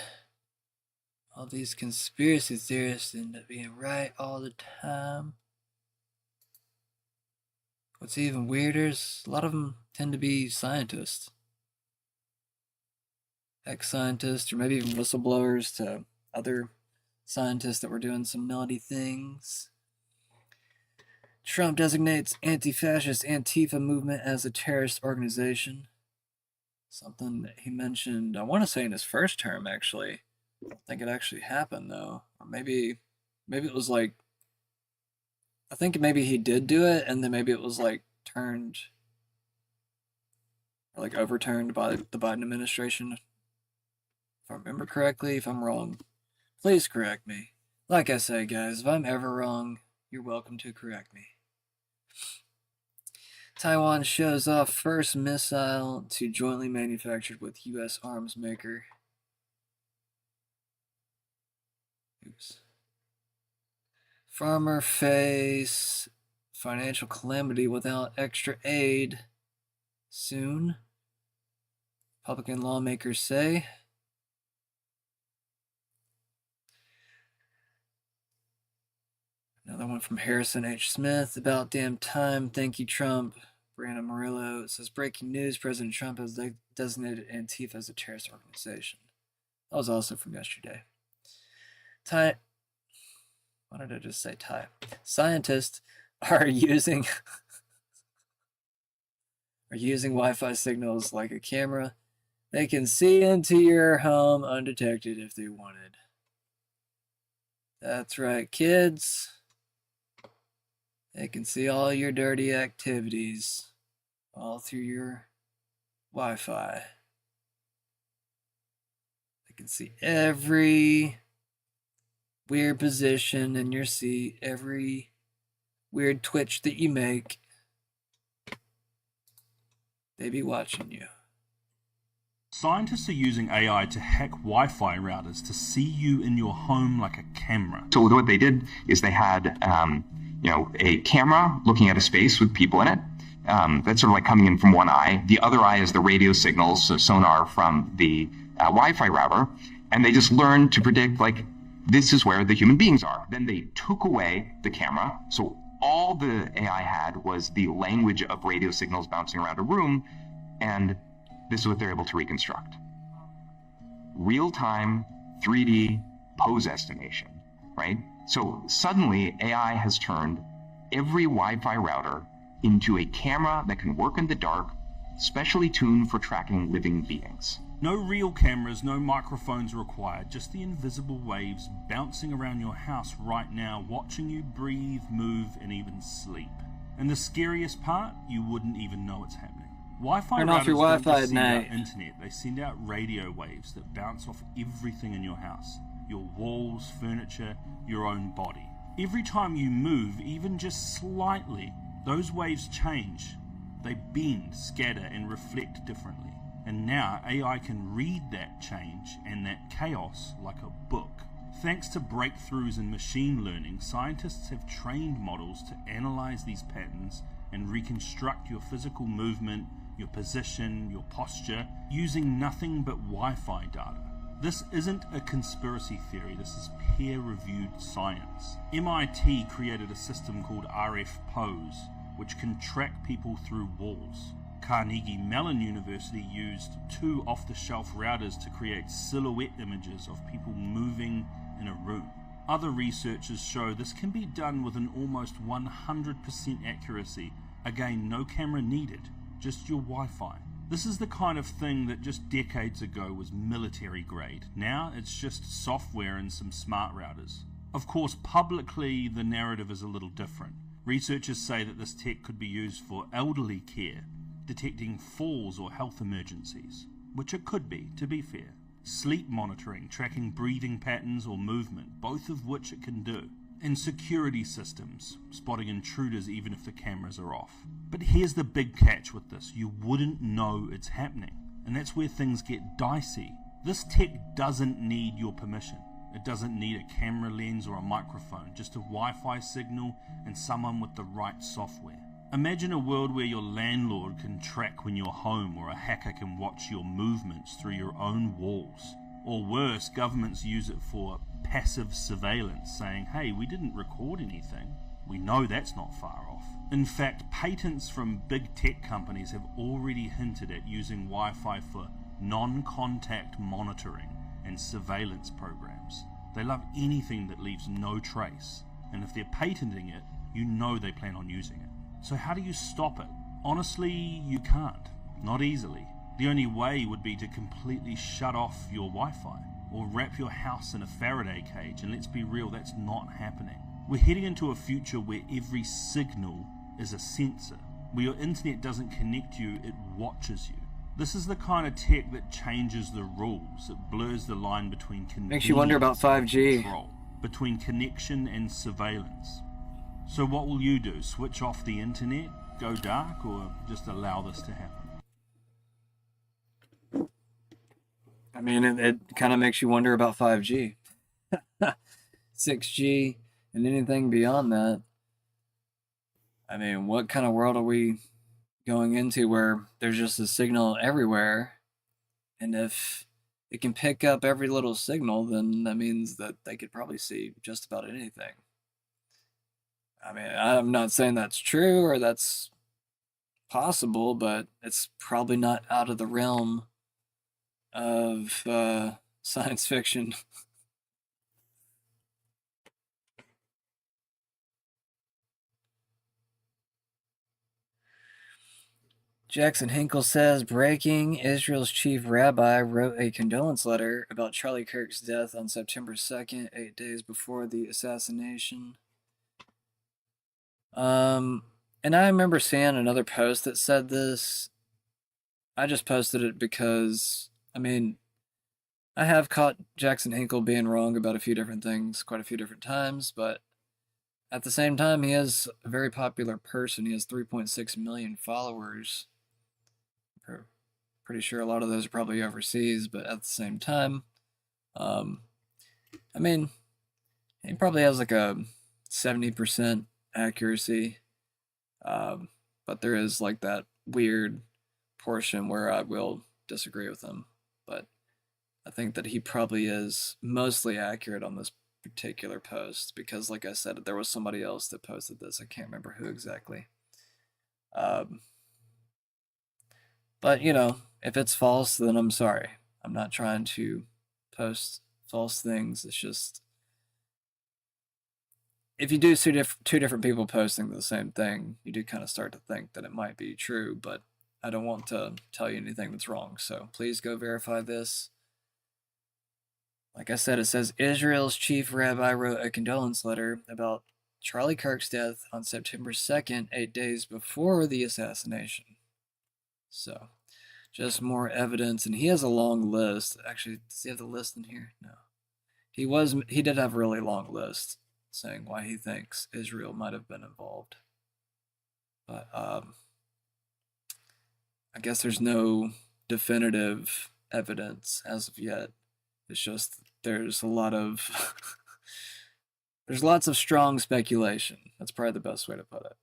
All these conspiracy theorists end up being right all the time. What's even weirder is a lot of them tend to be scientists. Ex-scientists, or maybe even whistleblowers to other scientists that were doing some naughty things. Trump designates anti-fascist Antifa movement as a terrorist organization. Something that he mentioned, I want to say in his first term, actually. I don't think it actually happened, though. Or maybe it was like, I think maybe he did do it, and then maybe it was like turned, or like overturned by the Biden administration. If I remember correctly. If I'm wrong, please correct me. Like I say, guys, if I'm ever wrong, you're welcome to correct me. Taiwan shows off first missile to jointly manufactured with U.S. arms maker. Oops. Farmer face financial calamity without extra aid soon. Republican lawmakers say. Another one from Harrison H. Smith. About damn time. Thank you, Trump. Brandon Murillo says, breaking news. President Trump has designated Antifa as a terrorist organization. That was also from yesterday. Why did I just say Thai? Scientists are using Wi-Fi signals like a camera. They can see into your home undetected if they wanted. That's right, kids. They can see all your dirty activities all through your Wi-Fi. They can see every weird position in your seat, every weird twitch that you make. They be watching you. Scientists are using AI to hack Wi-Fi routers to see you in your home like a camera. So what they did is they had, a camera looking at a space with people in it. That's sort of like coming in from one eye. The other eye is the radio signals, so sonar from the Wi-Fi router. And they just learned to predict, like, this is where the human beings are. Then they took away the camera. So all the AI had was the language of radio signals bouncing around a room. And this is what they're able to reconstruct. Real-time 3D pose estimation, right? So suddenly AI has turned every Wi-Fi router into a camera that can work in the dark, specially tuned for tracking living beings. No real cameras, no microphones required, just the invisible waves bouncing around your house right now, watching you breathe, move, and even sleep. And the scariest part, you wouldn't even know it's happening. Wi-Fi Turn off your routers don't Wi-Fi just at send out night. internet, they send out radio waves that bounce off everything in your house. Your walls, furniture, your own body. Every time you move, even just slightly, those waves change. They bend, scatter, and reflect differently. And now AI can read that change and that chaos like a book. Thanks to breakthroughs in machine learning, scientists have trained models to analyze these patterns and reconstruct your physical movement, your position, your posture, using nothing but Wi-Fi data. This isn't a conspiracy theory, this is peer-reviewed science. MIT created a system called RF Pose, which can track people through walls. Carnegie Mellon University used 2 off-the-shelf routers to create silhouette images of people moving in a room. Other researchers show this can be done with an almost 100% accuracy. Again, no camera needed, just your Wi-Fi. This is the kind of thing that just decades ago was military grade. Now it's just software and some smart routers. Of course, publicly the narrative is a little different. Researchers say that this tech could be used for elderly care, detecting falls or health emergencies, which it could be, to be fair. Sleep monitoring, tracking breathing patterns or movement, both of which it can do. And security systems, spotting intruders even if the cameras are off. But here's the big catch with this, you wouldn't know it's happening. And that's where things get dicey. This tech doesn't need your permission. It doesn't need a camera lens or a microphone, just a Wi-Fi signal and someone with the right software. Imagine a world where your landlord can track when you're home, or a hacker can watch your movements through your own walls. Or worse, governments use it for passive surveillance, saying, hey, we didn't record anything. We know that's not far off. In fact, patents from big tech companies have already hinted at using Wi-Fi for non-contact monitoring and surveillance programs. They love anything that leaves no trace, and if they're patenting it, you know they plan on using it. So how do you stop it? Honestly, you can't. Not easily. The only way would be to completely shut off your Wi-Fi, or wrap your house in a Faraday cage, and let's be real, that's not happening. We're heading into a future where every signal is a sensor. Where your internet doesn't connect you, it watches you. This is the kind of tech that changes the rules. It blurs the line between convenience Makes you wonder about 5G. and control, between connection and surveillance. So what will you do? Switch off the internet, go dark, or just allow this to happen? I mean, it kind of makes you wonder about 5G. 6G, and anything beyond that. I mean, what kind of world are we going into where there's just a signal everywhere? And if it can pick up every little signal, then that means that they could probably see just about anything. I mean, I'm not saying that's true or that's possible, but it's probably not out of the realm of science fiction. Jackson Hinkle says, breaking, Israel's chief rabbi wrote a condolence letter about Charlie Kirk's death on September 2nd, 8 days before the assassination. And I remember seeing another post that said this. I just posted it because, I mean, I have caught Jackson Hinkle being wrong about a few different things quite a few different times, but at the same time, he is a very popular person. He has 3.6 million followers. pretty sure a lot of those are probably overseas, but at the same time, I mean, he probably has like a 70% accuracy, but there is like that weird portion where I will disagree with him. But I think that he probably is mostly accurate on this particular post because, like I said, there was somebody else that posted this. I can't remember who exactly. But, you know, if it's false, then I'm sorry. I'm not trying to post false things. It's just, if you do see two different people posting the same thing, you do kind of start to think that it might be true, but I don't want to tell you anything that's wrong. So please go verify this. Like I said, it says Israel's chief rabbi wrote a condolence letter about Charlie Kirk's death on September 2nd, 8 days before the assassination. So, just more evidence, and he has a long list. Actually, does he have the list in here? No. He did have a really long list saying why he thinks Israel might have been involved. But I guess there's no definitive evidence as of yet. It's just there's a lot of there's lots of strong speculation. That's probably the best way to put it.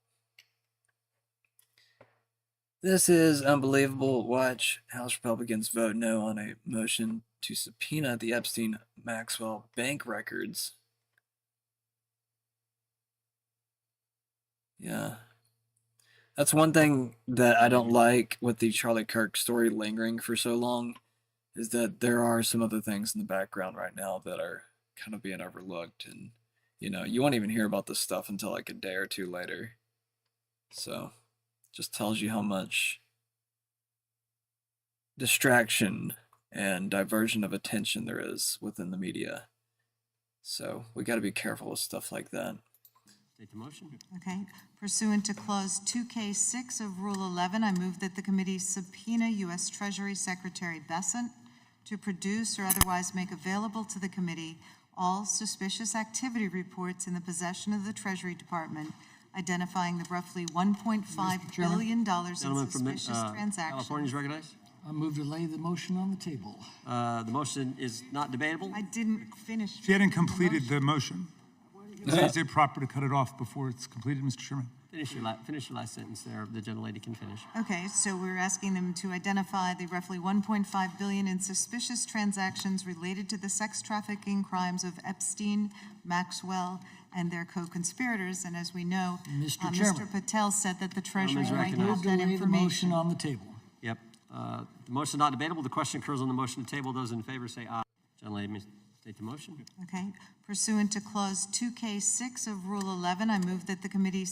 This is unbelievable. Watch House Republicans vote no on a motion to subpoena the Epstein-Maxwell bank records. Yeah. That's one thing that I don't like with the Charlie Kirk story lingering for so long, is that there are some other things in the background right now that are kind of being overlooked. And, you know, you won't even hear about this stuff until like a day or two later. So, just tells you how much distraction and diversion of attention there is within the media. So we got to be careful with stuff like that. Take the motion. Okay. Pursuant to Clause 2K6 of Rule 11, I move that the committee subpoena U.S. Treasury Secretary Bessent to produce or otherwise make available to the committee all suspicious activity reports in the possession of the Treasury Department, identifying the roughly $1.5 billion in suspicious transactions. Californians recognized. I move to lay the motion on the table. The motion is not debatable. I didn't finish. She hadn't completed the motion. Is it proper to cut it off before it's completed, Mr. Chairman? Finish your last sentence there. The gentlelady can finish. Okay, so we're asking them to identify the roughly $1.5 billion in suspicious transactions related to the sex trafficking crimes of Epstein, Maxwell, and their co-conspirators. And as we know, Mr. Patel said that the Treasury might have that information. The motion on the table. Yep. The motion is not debatable. The question occurs on the motion to table. Those in favor say aye. Gentlelady, state the motion. Okay. Pursuant to Clause 2K6 of Rule 11, I move that the committee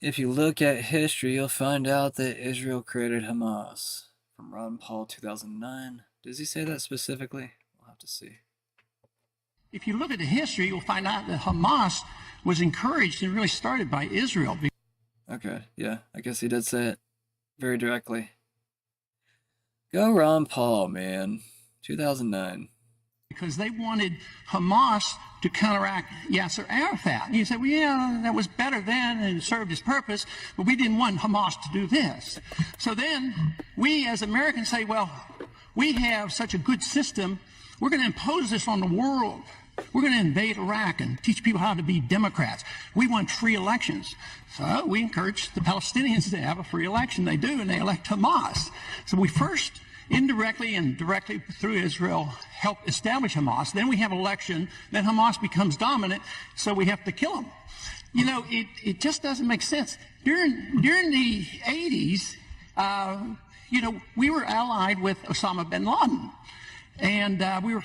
If you look at history, you'll find out that Israel created Hamas. From Ron Paul, 2009. Does he say that specifically? We'll have to see. If you look at the history, you'll find out that Hamas was encouraged and really started by Israel. Okay, yeah, I guess he did say it very directly. Go Ron Paul, man. 2009. Because they wanted Hamas to counteract Yasser Arafat. And you say, well, yeah, that was better then and it served its purpose, but we didn't want Hamas to do this. So then we as Americans say, well, we have such a good system, we're going to impose this on the world. We're going to invade Iraq and teach people how to be Democrats. We want free elections. So we encourage the Palestinians to have a free election. They do, and they elect Hamas. So we first indirectly and directly through Israel help establish Hamas. Then we have an election. Then Hamas becomes dominant, so we have to kill them. You know, it just doesn't make sense. During the 80s, you know, we were allied with Osama bin Laden. And we were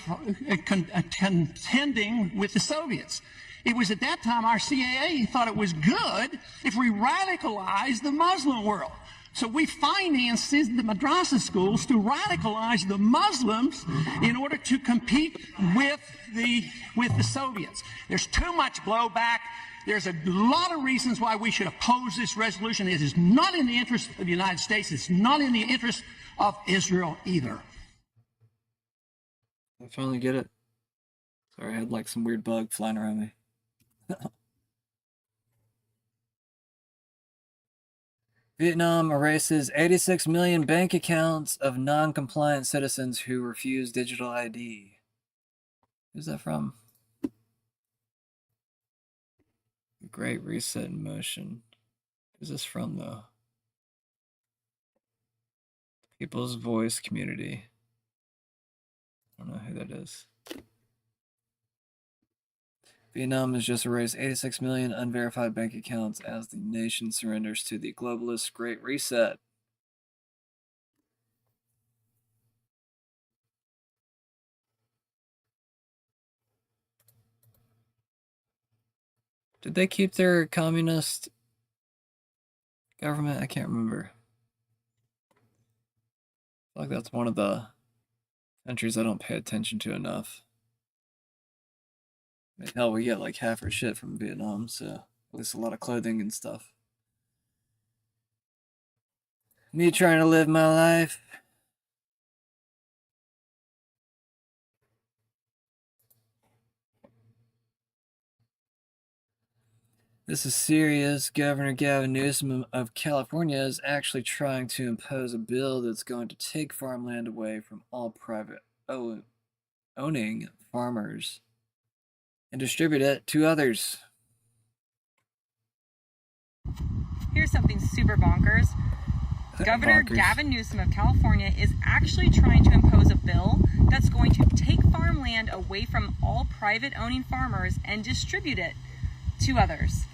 contending with the Soviets. It was at that time our CIA thought it was good if we radicalized the Muslim world. So we financed the madrasa schools to radicalize the Muslims in order to compete with the Soviets. There's too much blowback. There's a lot of reasons why we should oppose this resolution. It is not in the interest of the United States. It's not in the interest of Israel either. I finally get it. Sorry, I had like some weird bug flying around me. Vietnam erases 86 million bank accounts of non-compliant citizens who refuse digital ID. Who's that from? Great Reset in Motion. Who's this from, though? People's Voice Community. I don't know who that is. Vietnam has just erased 86 million unverified bank accounts as the nation surrenders to the globalist Great Reset. Did they keep their communist government? I can't remember. I feel like that's one of the countries I don't pay attention to enough. I mean, hell, we get like half our shit from Vietnam, so at least a lot of clothing and stuff. Me trying to live my life. This is serious. Governor Gavin Newsom of California is actually trying to impose a bill that's going to take farmland away from all private owning farmers and distribute it to others. Here's something super bonkers. Governor Gavin Newsom of California is actually trying to impose a bill that's going to take farmland away from all private owning farmers and distribute it to others.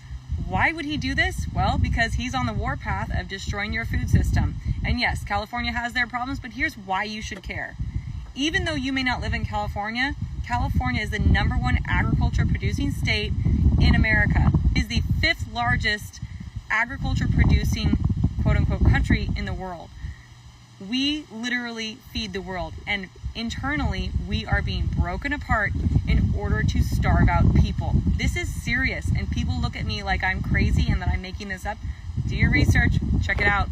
Why would he do this? Well, because he's on the warpath of destroying your food system. And yes, California has their problems, but here's why you should care. Even though you may not live in California, California is the #1 agriculture producing state in America. It is the 5th largest agriculture producing quote unquote country in the world. We literally feed the world, and internally we are being broken apart in order to starve out people. This is serious, and people look at me like I'm crazy and that I'm making this up. Do your research, check it out.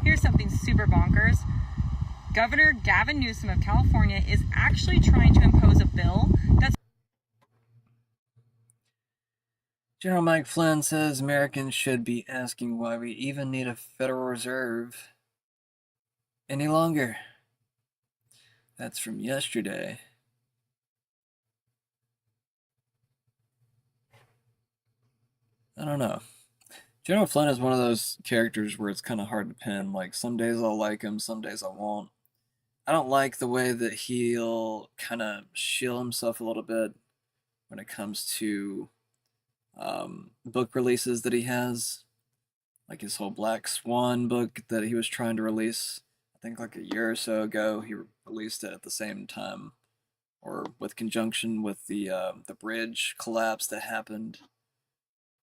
Here's something super bonkers. Governor Gavin Newsom of California is actually trying to impose a bill that's... General Mike Flynn says Americans should be asking why we even need a Federal Reserve any longer. That's from yesterday. I don't know. General Flynn is one of those characters where it's kind of hard to pin. Like, some days I'll like him, some days I won't. I don't like the way that he'll kind of shield himself a little bit when it comes to book releases that he has. Like his whole Black Swan book that he was trying to release, I think like a year or so ago. He released it at the same time, or with conjunction with the bridge collapse that happened.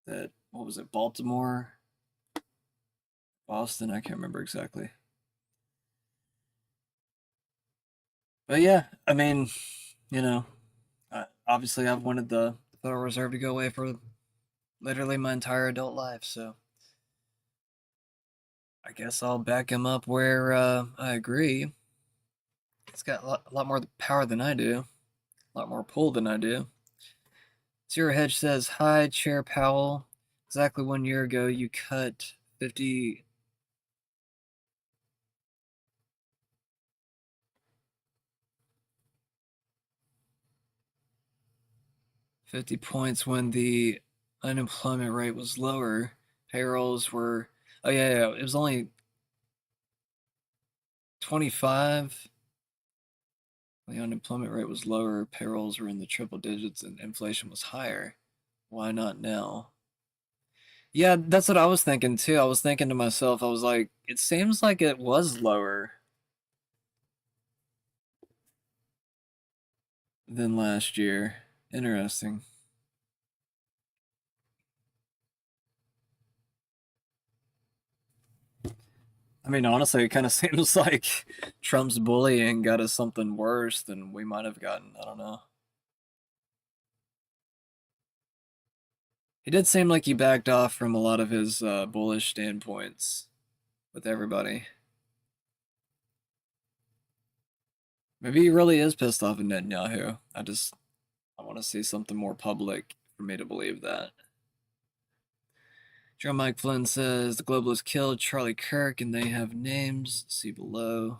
That, what was it, Baltimore? Boston? I can't remember exactly. But yeah, I mean, you know, obviously I've wanted the Federal Reserve to go away for literally my entire adult life, so I guess I'll back him up where I agree. He's got a lot more power than I do, a lot more pull than I do. Zero Hedge says, "Hi, Chair Powell. Exactly 1 year ago, you cut 50 points when the unemployment rate was lower. Payrolls were, oh yeah, it was only 25. The unemployment rate was lower, payrolls were in the triple digits, and inflation was higher. Why not now?" Yeah, that's what I was thinking too. I was thinking to myself, I was like, it seems like it was lower than last year. Interesting. I mean, honestly, it kind of seems like Trump's bullying got us something worse than we might have gotten. I don't know. He did seem like he backed off from a lot of his bullish standpoints with everybody. Maybe he really is pissed off at Netanyahu. I want to see something more public for me to believe that. John Mike Flynn says the globalists killed Charlie Kirk and they have names. See below.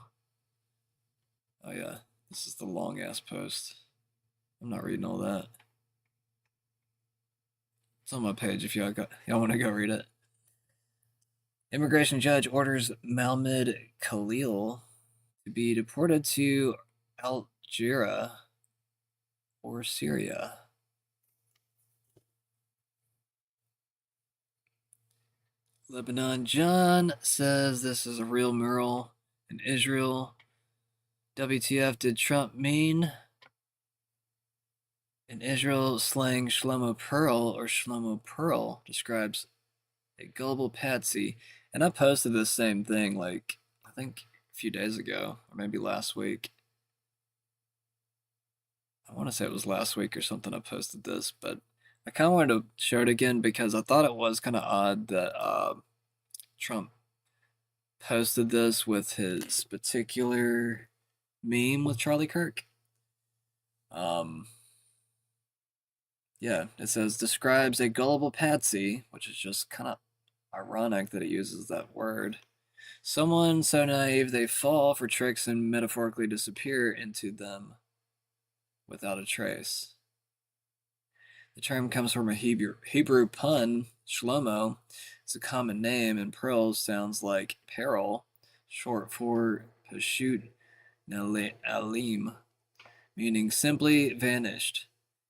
Oh yeah, this is the long ass post. I'm not reading all that. It's on my page if y'all want to go read it. Immigration judge orders Malmed Khalil to be deported to Algeria or Syria. Lebanon John says this is a real mural in Israel. WTF did Trump mean? In Israel, slang Shlomo Pearl describes a gullible patsy. And I posted this same thing, like, I think a few days ago, or maybe last week. I want to say it was last week or something I posted this, but I kind of wanted to show it again because I thought it was kind of odd that Trump posted this with his particular meme with Charlie Kirk. Yeah, it says, describes a gullible patsy, which is just kind of ironic that it uses that word. Someone so naive they fall for tricks and metaphorically disappear into them without a trace. The term comes from a Hebrew pun. Shlomo is a common name, and Pearl sounds like peril, short for Pashut Alim, meaning simply vanished.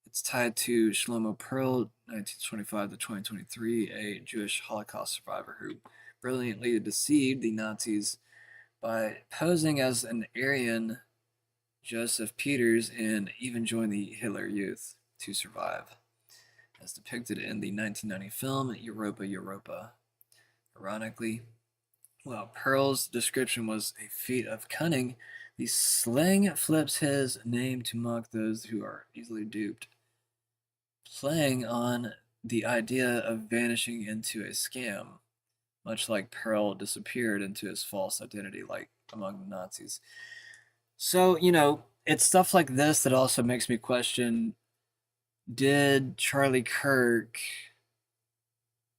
It's tied to Shlomo Pearl, 1925 to 2023, a Jewish Holocaust survivor who brilliantly deceived the Nazis by posing as an Aryan Joseph Peters and even joined the Hitler Youth to survive, as depicted in the 1990 film Europa Europa. Ironically, while Pearl's description was a feat of cunning, the slang flips his name to mock those who are easily duped, playing on the idea of vanishing into a scam, much like Pearl disappeared into his false identity, like among the Nazis. So, you know, it's stuff like this that also makes me question, did Charlie Kirk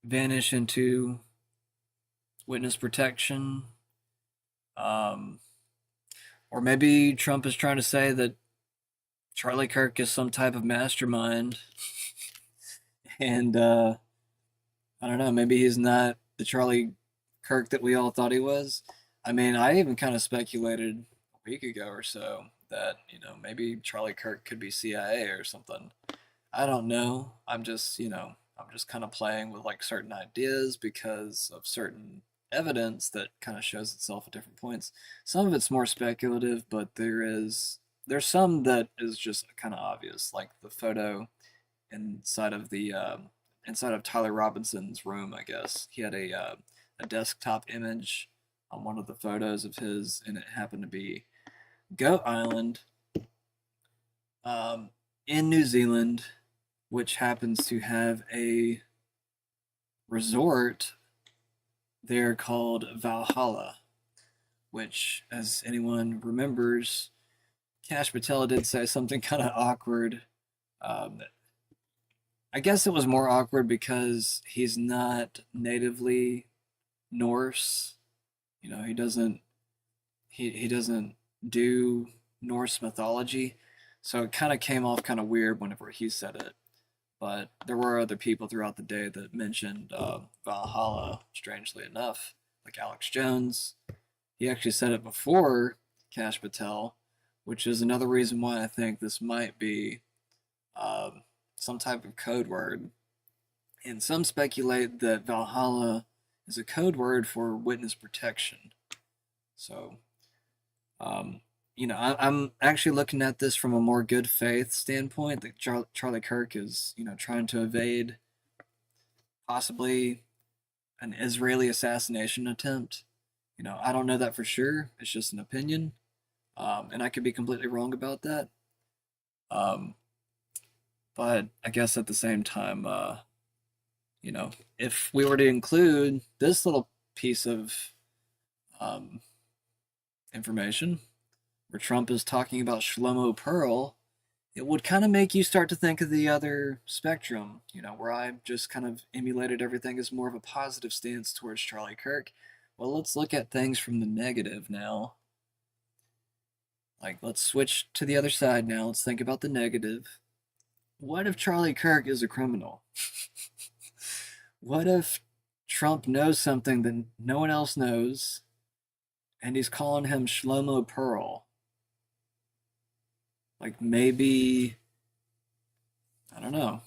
vanish into witness protection? Or maybe Trump is trying to say that Charlie Kirk is some type of mastermind. And, I don't know, maybe he's not the Charlie Kirk that we all thought he was. I mean, I even kind of speculated a week ago or so that, you know, maybe Charlie Kirk could be CIA or something. I don't know. I'm just kind of playing with like certain ideas because of certain evidence that kind of shows itself at different points. Some of it's more speculative, but there's some that is just kind of obvious, like the photo inside of Tyler Robinson's room, I guess. He had a desktop image on one of the photos of his, and it happened to be Goat Island in New Zealand, which happens to have a resort there called Valhalla, which, as anyone remembers, Kash Patel did say something kind of awkward. I guess it was more awkward because he's not natively Norse. You know, he doesn't do Norse mythology, so it kind of came off kind of weird whenever he said it. But there were other people throughout the day that mentioned Valhalla, strangely enough, like Alex Jones. He actually said it before Kash Patel, which is another reason why I think this might be some type of code word. And some speculate that Valhalla is a code word for witness protection. So, you know, I'm actually looking at this from a more good faith standpoint, that Charlie Kirk is, you know, trying to evade possibly an Israeli assassination attempt. You know, I don't know that for sure. It's just an opinion. And I could be completely wrong about that. But I guess at the same time, you know, if we were to include this little piece of information where Trump is talking about Shlomo Pearl, it would kind of make you start to think of the other spectrum, where I just kind of emulated everything as more of a positive stance towards Charlie Kirk. Well, let's look at things from the negative now. Like, let's switch to the other side now. Let's think about the negative. What if Charlie Kirk is a criminal? What if Trump knows something that no one else knows, and he's calling him Shlomo Pearl? Like, maybe, I don't know,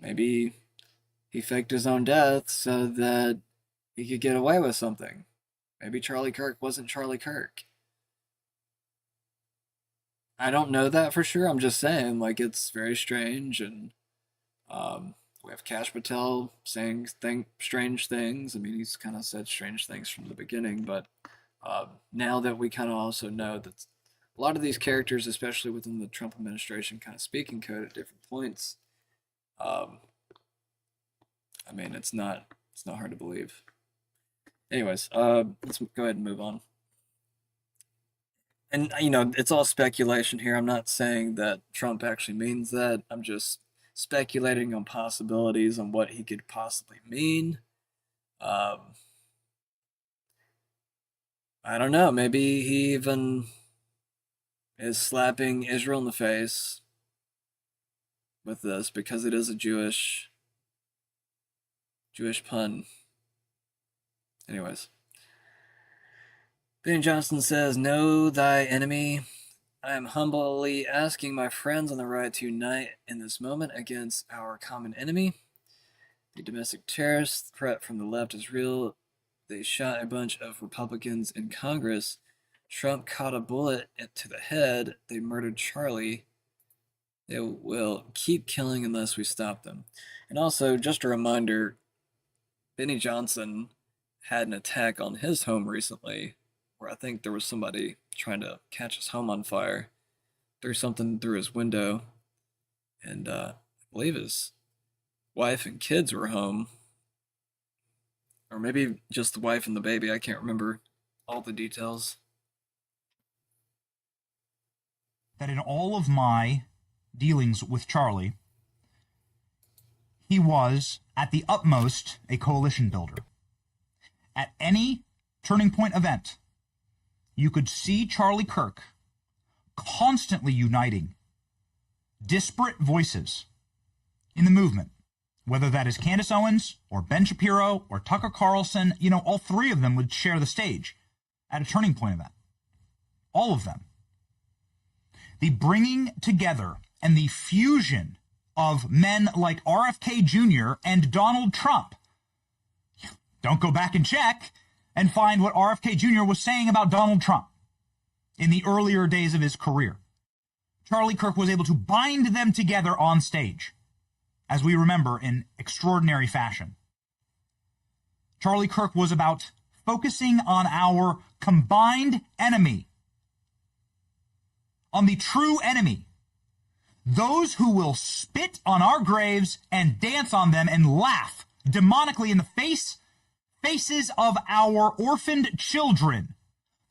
maybe he faked his own death so that he could get away with something. Maybe Charlie Kirk wasn't Charlie Kirk. I don't know that for sure. I'm just saying, like, it's very strange, and we have Kash Patel saying strange things. I mean, he's kind of said strange things from the beginning, but now that we kind of also know that a lot of these characters, especially within the Trump administration, kind of speak in code at different points. I mean, it's not hard to believe. Anyways, let's go ahead and move on. And, it's all speculation here. I'm not saying that Trump actually means that. I'm just speculating on possibilities on what he could possibly mean. I don't know. Maybe he even is slapping Israel in the face with this because it is a Jewish pun. Anyways. Ben Johnson says, "Know thy enemy. I am humbly asking my friends on the right to unite in this moment against our common enemy. The domestic terrorist threat from the left is real. They shot a bunch of Republicans in Congress. Trump caught a bullet to the head. They murdered Charlie. They will keep killing unless we stop them." And also, just a reminder, Benny Johnson had an attack on his home recently, where I think there was somebody trying to catch his home on fire, threw something through his window, and I believe his wife and kids were home. Or maybe just the wife and the baby. I can't remember all the details. That in all of my dealings with Charlie, he was, at the utmost, a coalition builder. At any turning point event, you could see Charlie Kirk constantly uniting disparate voices in the movement, whether that is Candace Owens or Ben Shapiro or Tucker Carlson. All three of them would share the stage at a turning point event. All of them. The bringing together and the fusion of men like RFK Jr. and Donald Trump. Don't go back and check and find what RFK Jr. was saying about Donald Trump in the earlier days of his career. Charlie Kirk was able to bind them together on stage, as we remember, in extraordinary fashion. Charlie Kirk was about focusing on our combined enemy, on the true enemy, those who will spit on our graves and dance on them and laugh demonically in the faces of our orphaned children.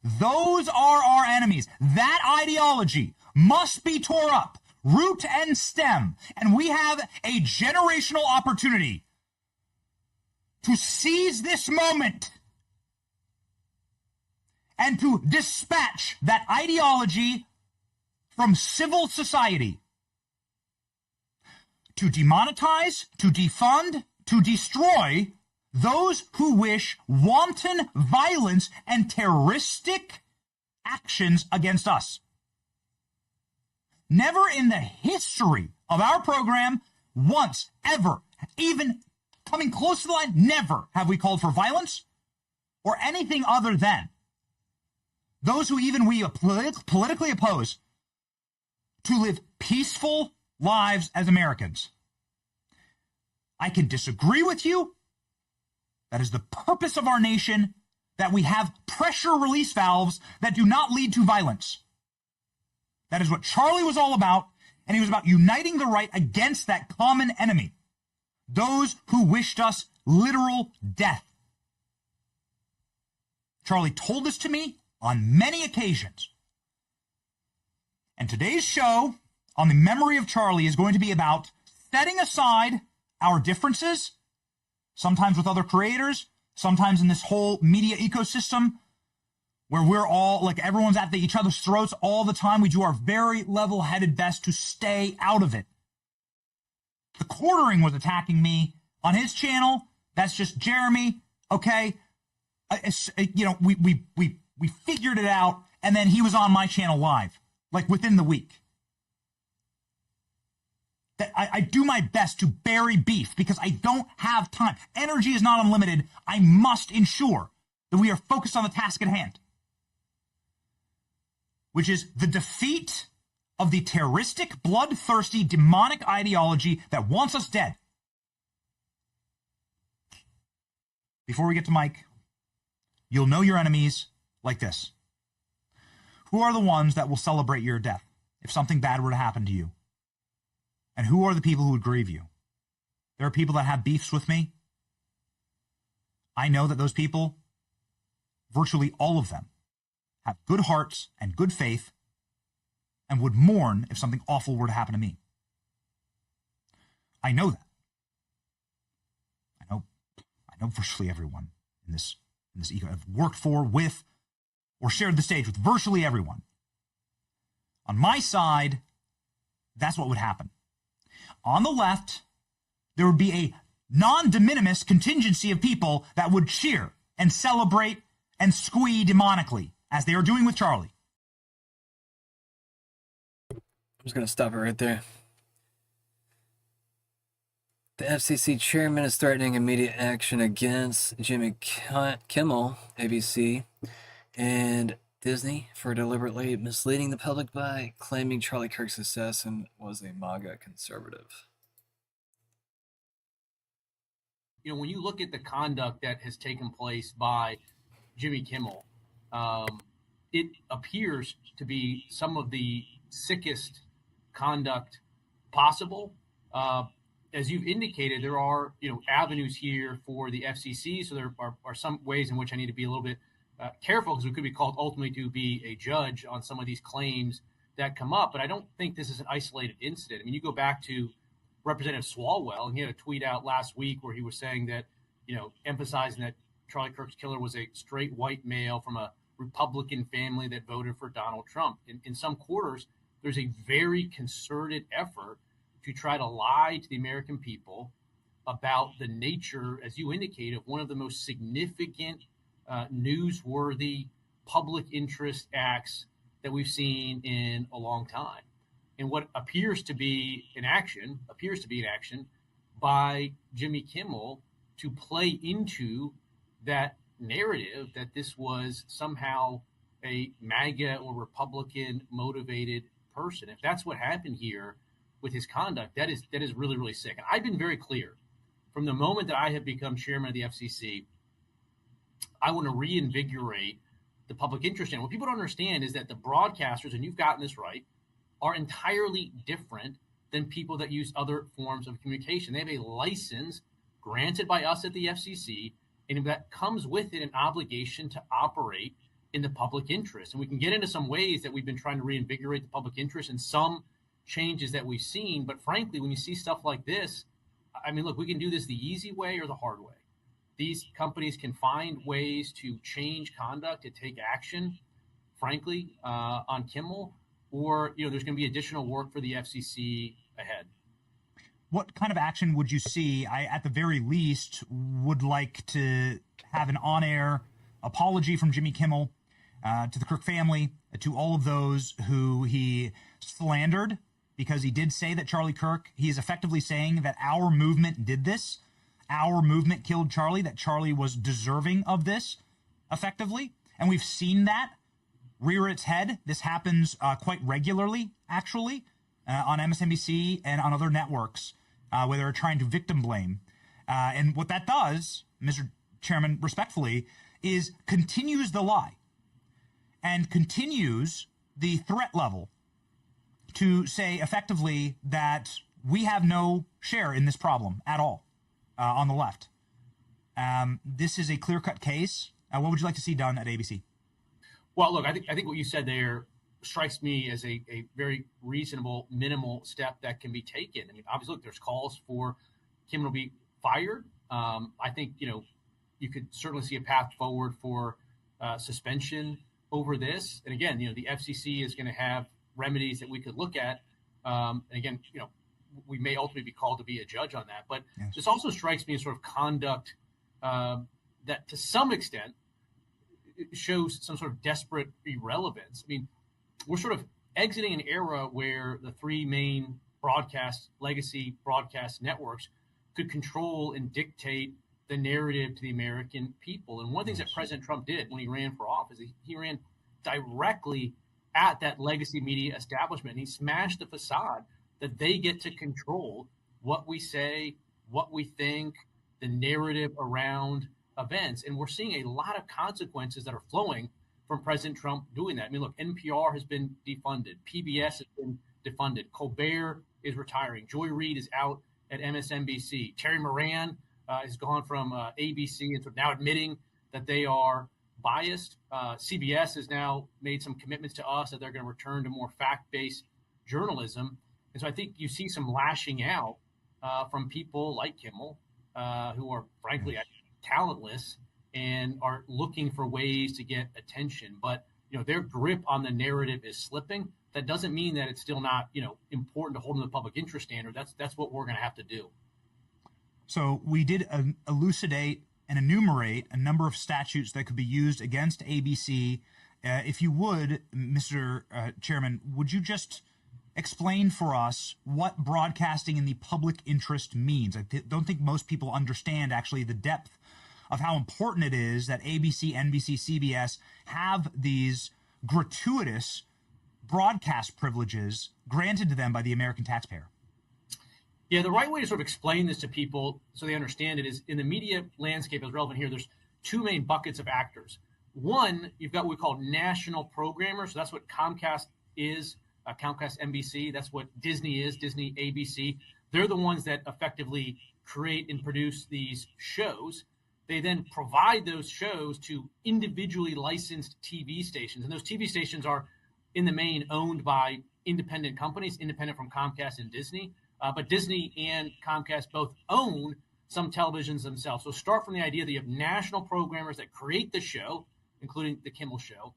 Those are our enemies. That ideology must be tore up, root and stem, and we have a generational opportunity to seize this moment and to dispatch that ideology from civil society, to demonetize, to defund, to destroy those who wish wanton violence and terroristic actions against us. Never in the history of our program, once, ever, even coming close to the line, never have we called for violence or anything other than those who even we politically oppose to live peaceful lives as Americans. I can disagree with you. That is the purpose of our nation, that we have pressure release valves that do not lead to violence. That is what Charlie was all about, and he was about uniting the right against that common enemy, those who wished us literal death. Charlie told this to me on many occasions. And today's show, on the memory of Charlie is going to be about setting aside our differences, sometimes with other creators, sometimes in this whole media ecosystem where we're all like everyone's at each other's throats all the time. We do our very level-headed best to stay out of it. The Quartering was attacking me on his channel. That's just Jeremy. Okay. We figured it out, and then he was on my channel live, like within the week. That I do my best to bury beef because I don't have time. Energy is not unlimited. I must ensure that we are focused on the task at hand, which is the defeat of the terroristic, bloodthirsty, demonic ideology that wants us dead. Before we get to Mike, you'll know your enemies like this. Who are the ones that will celebrate your death if something bad were to happen to you? And who are the people who would grieve you? There are people that have beefs with me. I know that those people, virtually all of them, have good hearts and good faith and would mourn if something awful were to happen to me. I know that. I know virtually everyone in this ego. I've worked for, with, or shared the stage with virtually everyone. On my side, that's what would happen. On the left, there would be a non-de minimis contingency of people that would cheer and celebrate and squee demonically, as they are doing with Charlie. I'm just going to stop it right there. The FCC chairman is threatening immediate action against Jimmy Kimmel, ABC, and Disney for deliberately misleading the public by claiming Charlie Kirk's assassin was a MAGA conservative. When you look at the conduct that has taken place by Jimmy Kimmel, it appears to be some of the sickest conduct possible. As you've indicated, there are avenues here for the FCC, so there are some ways in which I need to be a little bit careful, because we could be called ultimately to be a judge on some of these claims that come up. But I don't think this is an isolated incident. I mean, you go back to Representative Swalwell, and he had a tweet out last week where he was saying that, emphasizing that Charlie Kirk's killer was a straight white male from a Republican family that voted for Donald Trump. In some quarters, there's a very concerted effort to try to lie to the American people about the nature, as you indicated, of one of the most significant newsworthy public interest acts that we've seen in a long time. And what appears to be an action by Jimmy Kimmel to play into that narrative that this was somehow a MAGA or Republican motivated person. If that's what happened here with his conduct, that is really, really sick. And I've been very clear from the moment that I have become chairman of the FCC. I want to reinvigorate the public interest. And what people don't understand is that the broadcasters, and you've gotten this right, are entirely different than people that use other forms of communication. They have a license granted by us at the FCC, and that comes with it an obligation to operate in the public interest. And we can get into some ways that we've been trying to reinvigorate the public interest and some changes that we've seen. But frankly, when you see stuff like this, I mean, look, we can do this the easy way or the hard way. These companies can find ways to change conduct, to take action, frankly, on Kimmel, or there's going to be additional work for the FCC ahead. What kind of action would you see? I, at the very least, would like to have an on-air apology from Jimmy Kimmel to the Kirk family, to all of those who he slandered, because he did say that Charlie Kirk, he is effectively saying that our movement did this. Our movement killed Charlie, that Charlie was deserving of this, effectively. And we've seen that rear its head. This happens quite regularly, actually, on MSNBC and on other networks, where they're trying to victim blame. And what that does, Mr. Chairman, respectfully, is continues the lie and continues the threat level to say effectively that we have no share in this problem at all. On the left. This is a clear-cut case. What would you like to see done at ABC? Well, look, I think what you said there strikes me as a very reasonable, minimal step that can be taken. I mean, obviously, look, there's calls for Kimmel to be fired. I think, you could certainly see a path forward for suspension over this. And again, the FCC is going to have remedies that we could look at. And again, we may ultimately be called to be a judge on that. But this also strikes me as sort of conduct that to some extent shows some sort of desperate irrelevance. I mean, we're sort of exiting an era where the three main legacy broadcast networks could control and dictate the narrative to the American people. And one of the things that President Trump did when he ran for office, he ran directly at that legacy media establishment. And he smashed the facade that they get to control what we say, what we think, the narrative around events. And we're seeing a lot of consequences that are flowing from President Trump doing that. I mean, look, NPR has been defunded. PBS has been defunded. Colbert is retiring. Joy Reid is out at MSNBC. Terry Moran has gone from ABC and so now admitting that they are biased. CBS has now made some commitments to us that they're going to return to more fact-based journalism. And so I think you see some lashing out from people like Kimmel, who are frankly talentless and are looking for ways to get attention. But, their grip on the narrative is slipping. That doesn't mean that it's still not, important to hold them to the public interest standard. That's what we're going to have to do. So we did elucidate and enumerate a number of statutes that could be used against ABC. If you would, Mr. Chairman, would you just explain for us what broadcasting in the public interest means? I don't think most people understand actually the depth of how important it is that ABC, NBC, CBS have these gratuitous broadcast privileges granted to them by the American taxpayer. Yeah, the right way to sort of explain this to people so they understand it is in the media landscape as relevant here, there's two main buckets of actors. One, you've got what we call national programmers. So that's what Comcast is, Comcast NBC. That's what Disney is, Disney ABC. They're the ones that effectively create and produce these shows. They then provide those shows to individually licensed TV stations. And those TV stations are in the main owned by independent companies, independent from Comcast and Disney. But Disney and Comcast both own some televisions themselves. So start from the idea that you have national programmers that create the show, including the Kimmel Show,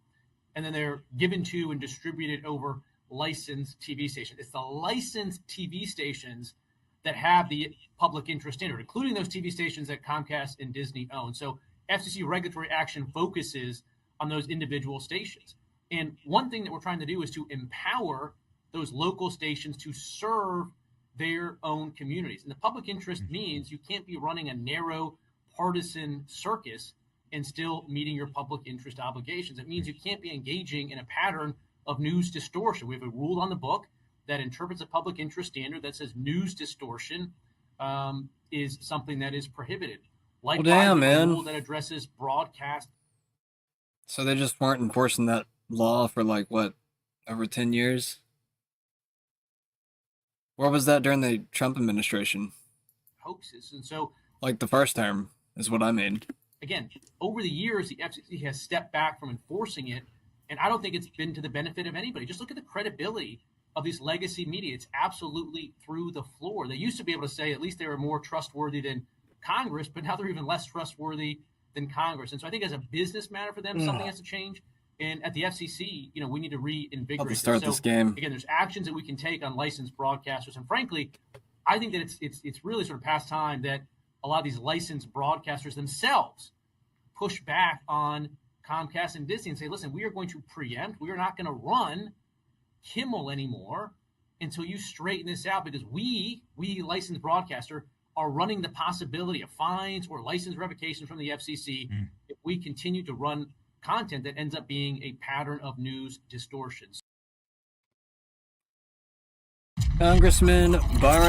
and then they're given to and distributed over licensed TV stations. It's the licensed TV stations that have the public interest standard, including those TV stations that Comcast and Disney own. So FCC regulatory action focuses on those individual stations. And one thing that we're trying to do is to empower those local stations to serve their own communities. And the public interest means you can't be running a narrow partisan circus and still meeting your public interest obligations. It means you can't be engaging in a pattern of news distortion. We have a rule on the book that interprets a public interest standard that says news distortion is something that is prohibited. Likewise, well, damn, a rule man. that addresses broadcast. So they just weren't enforcing that law for over 10 years? Where was that during the Trump administration? Hoaxes. And so, the first term is what I mean. Again, over the years, the FCC has stepped back from enforcing it, and I don't think it's been to the benefit of anybody. Just look at the credibility of these legacy media. It's absolutely through the floor. They used to be able to say at least they were more trustworthy than Congress, but now they're even less trustworthy than Congress. And so I think as a business matter for them, something has to change. And at the FCC, we need to reinvigorate. Start this game. Again, there's actions that we can take on licensed broadcasters. And frankly, I think that it's really sort of past time that a lot of these licensed broadcasters themselves push back on Comcast and Disney and say, listen, we are going to preempt. We are not going to run Kimmel anymore until you straighten this out, because we licensed broadcaster are running the possibility of fines or license revocation from the FCC if we continue to run content that ends up being a pattern of news distortions. Congressman Byron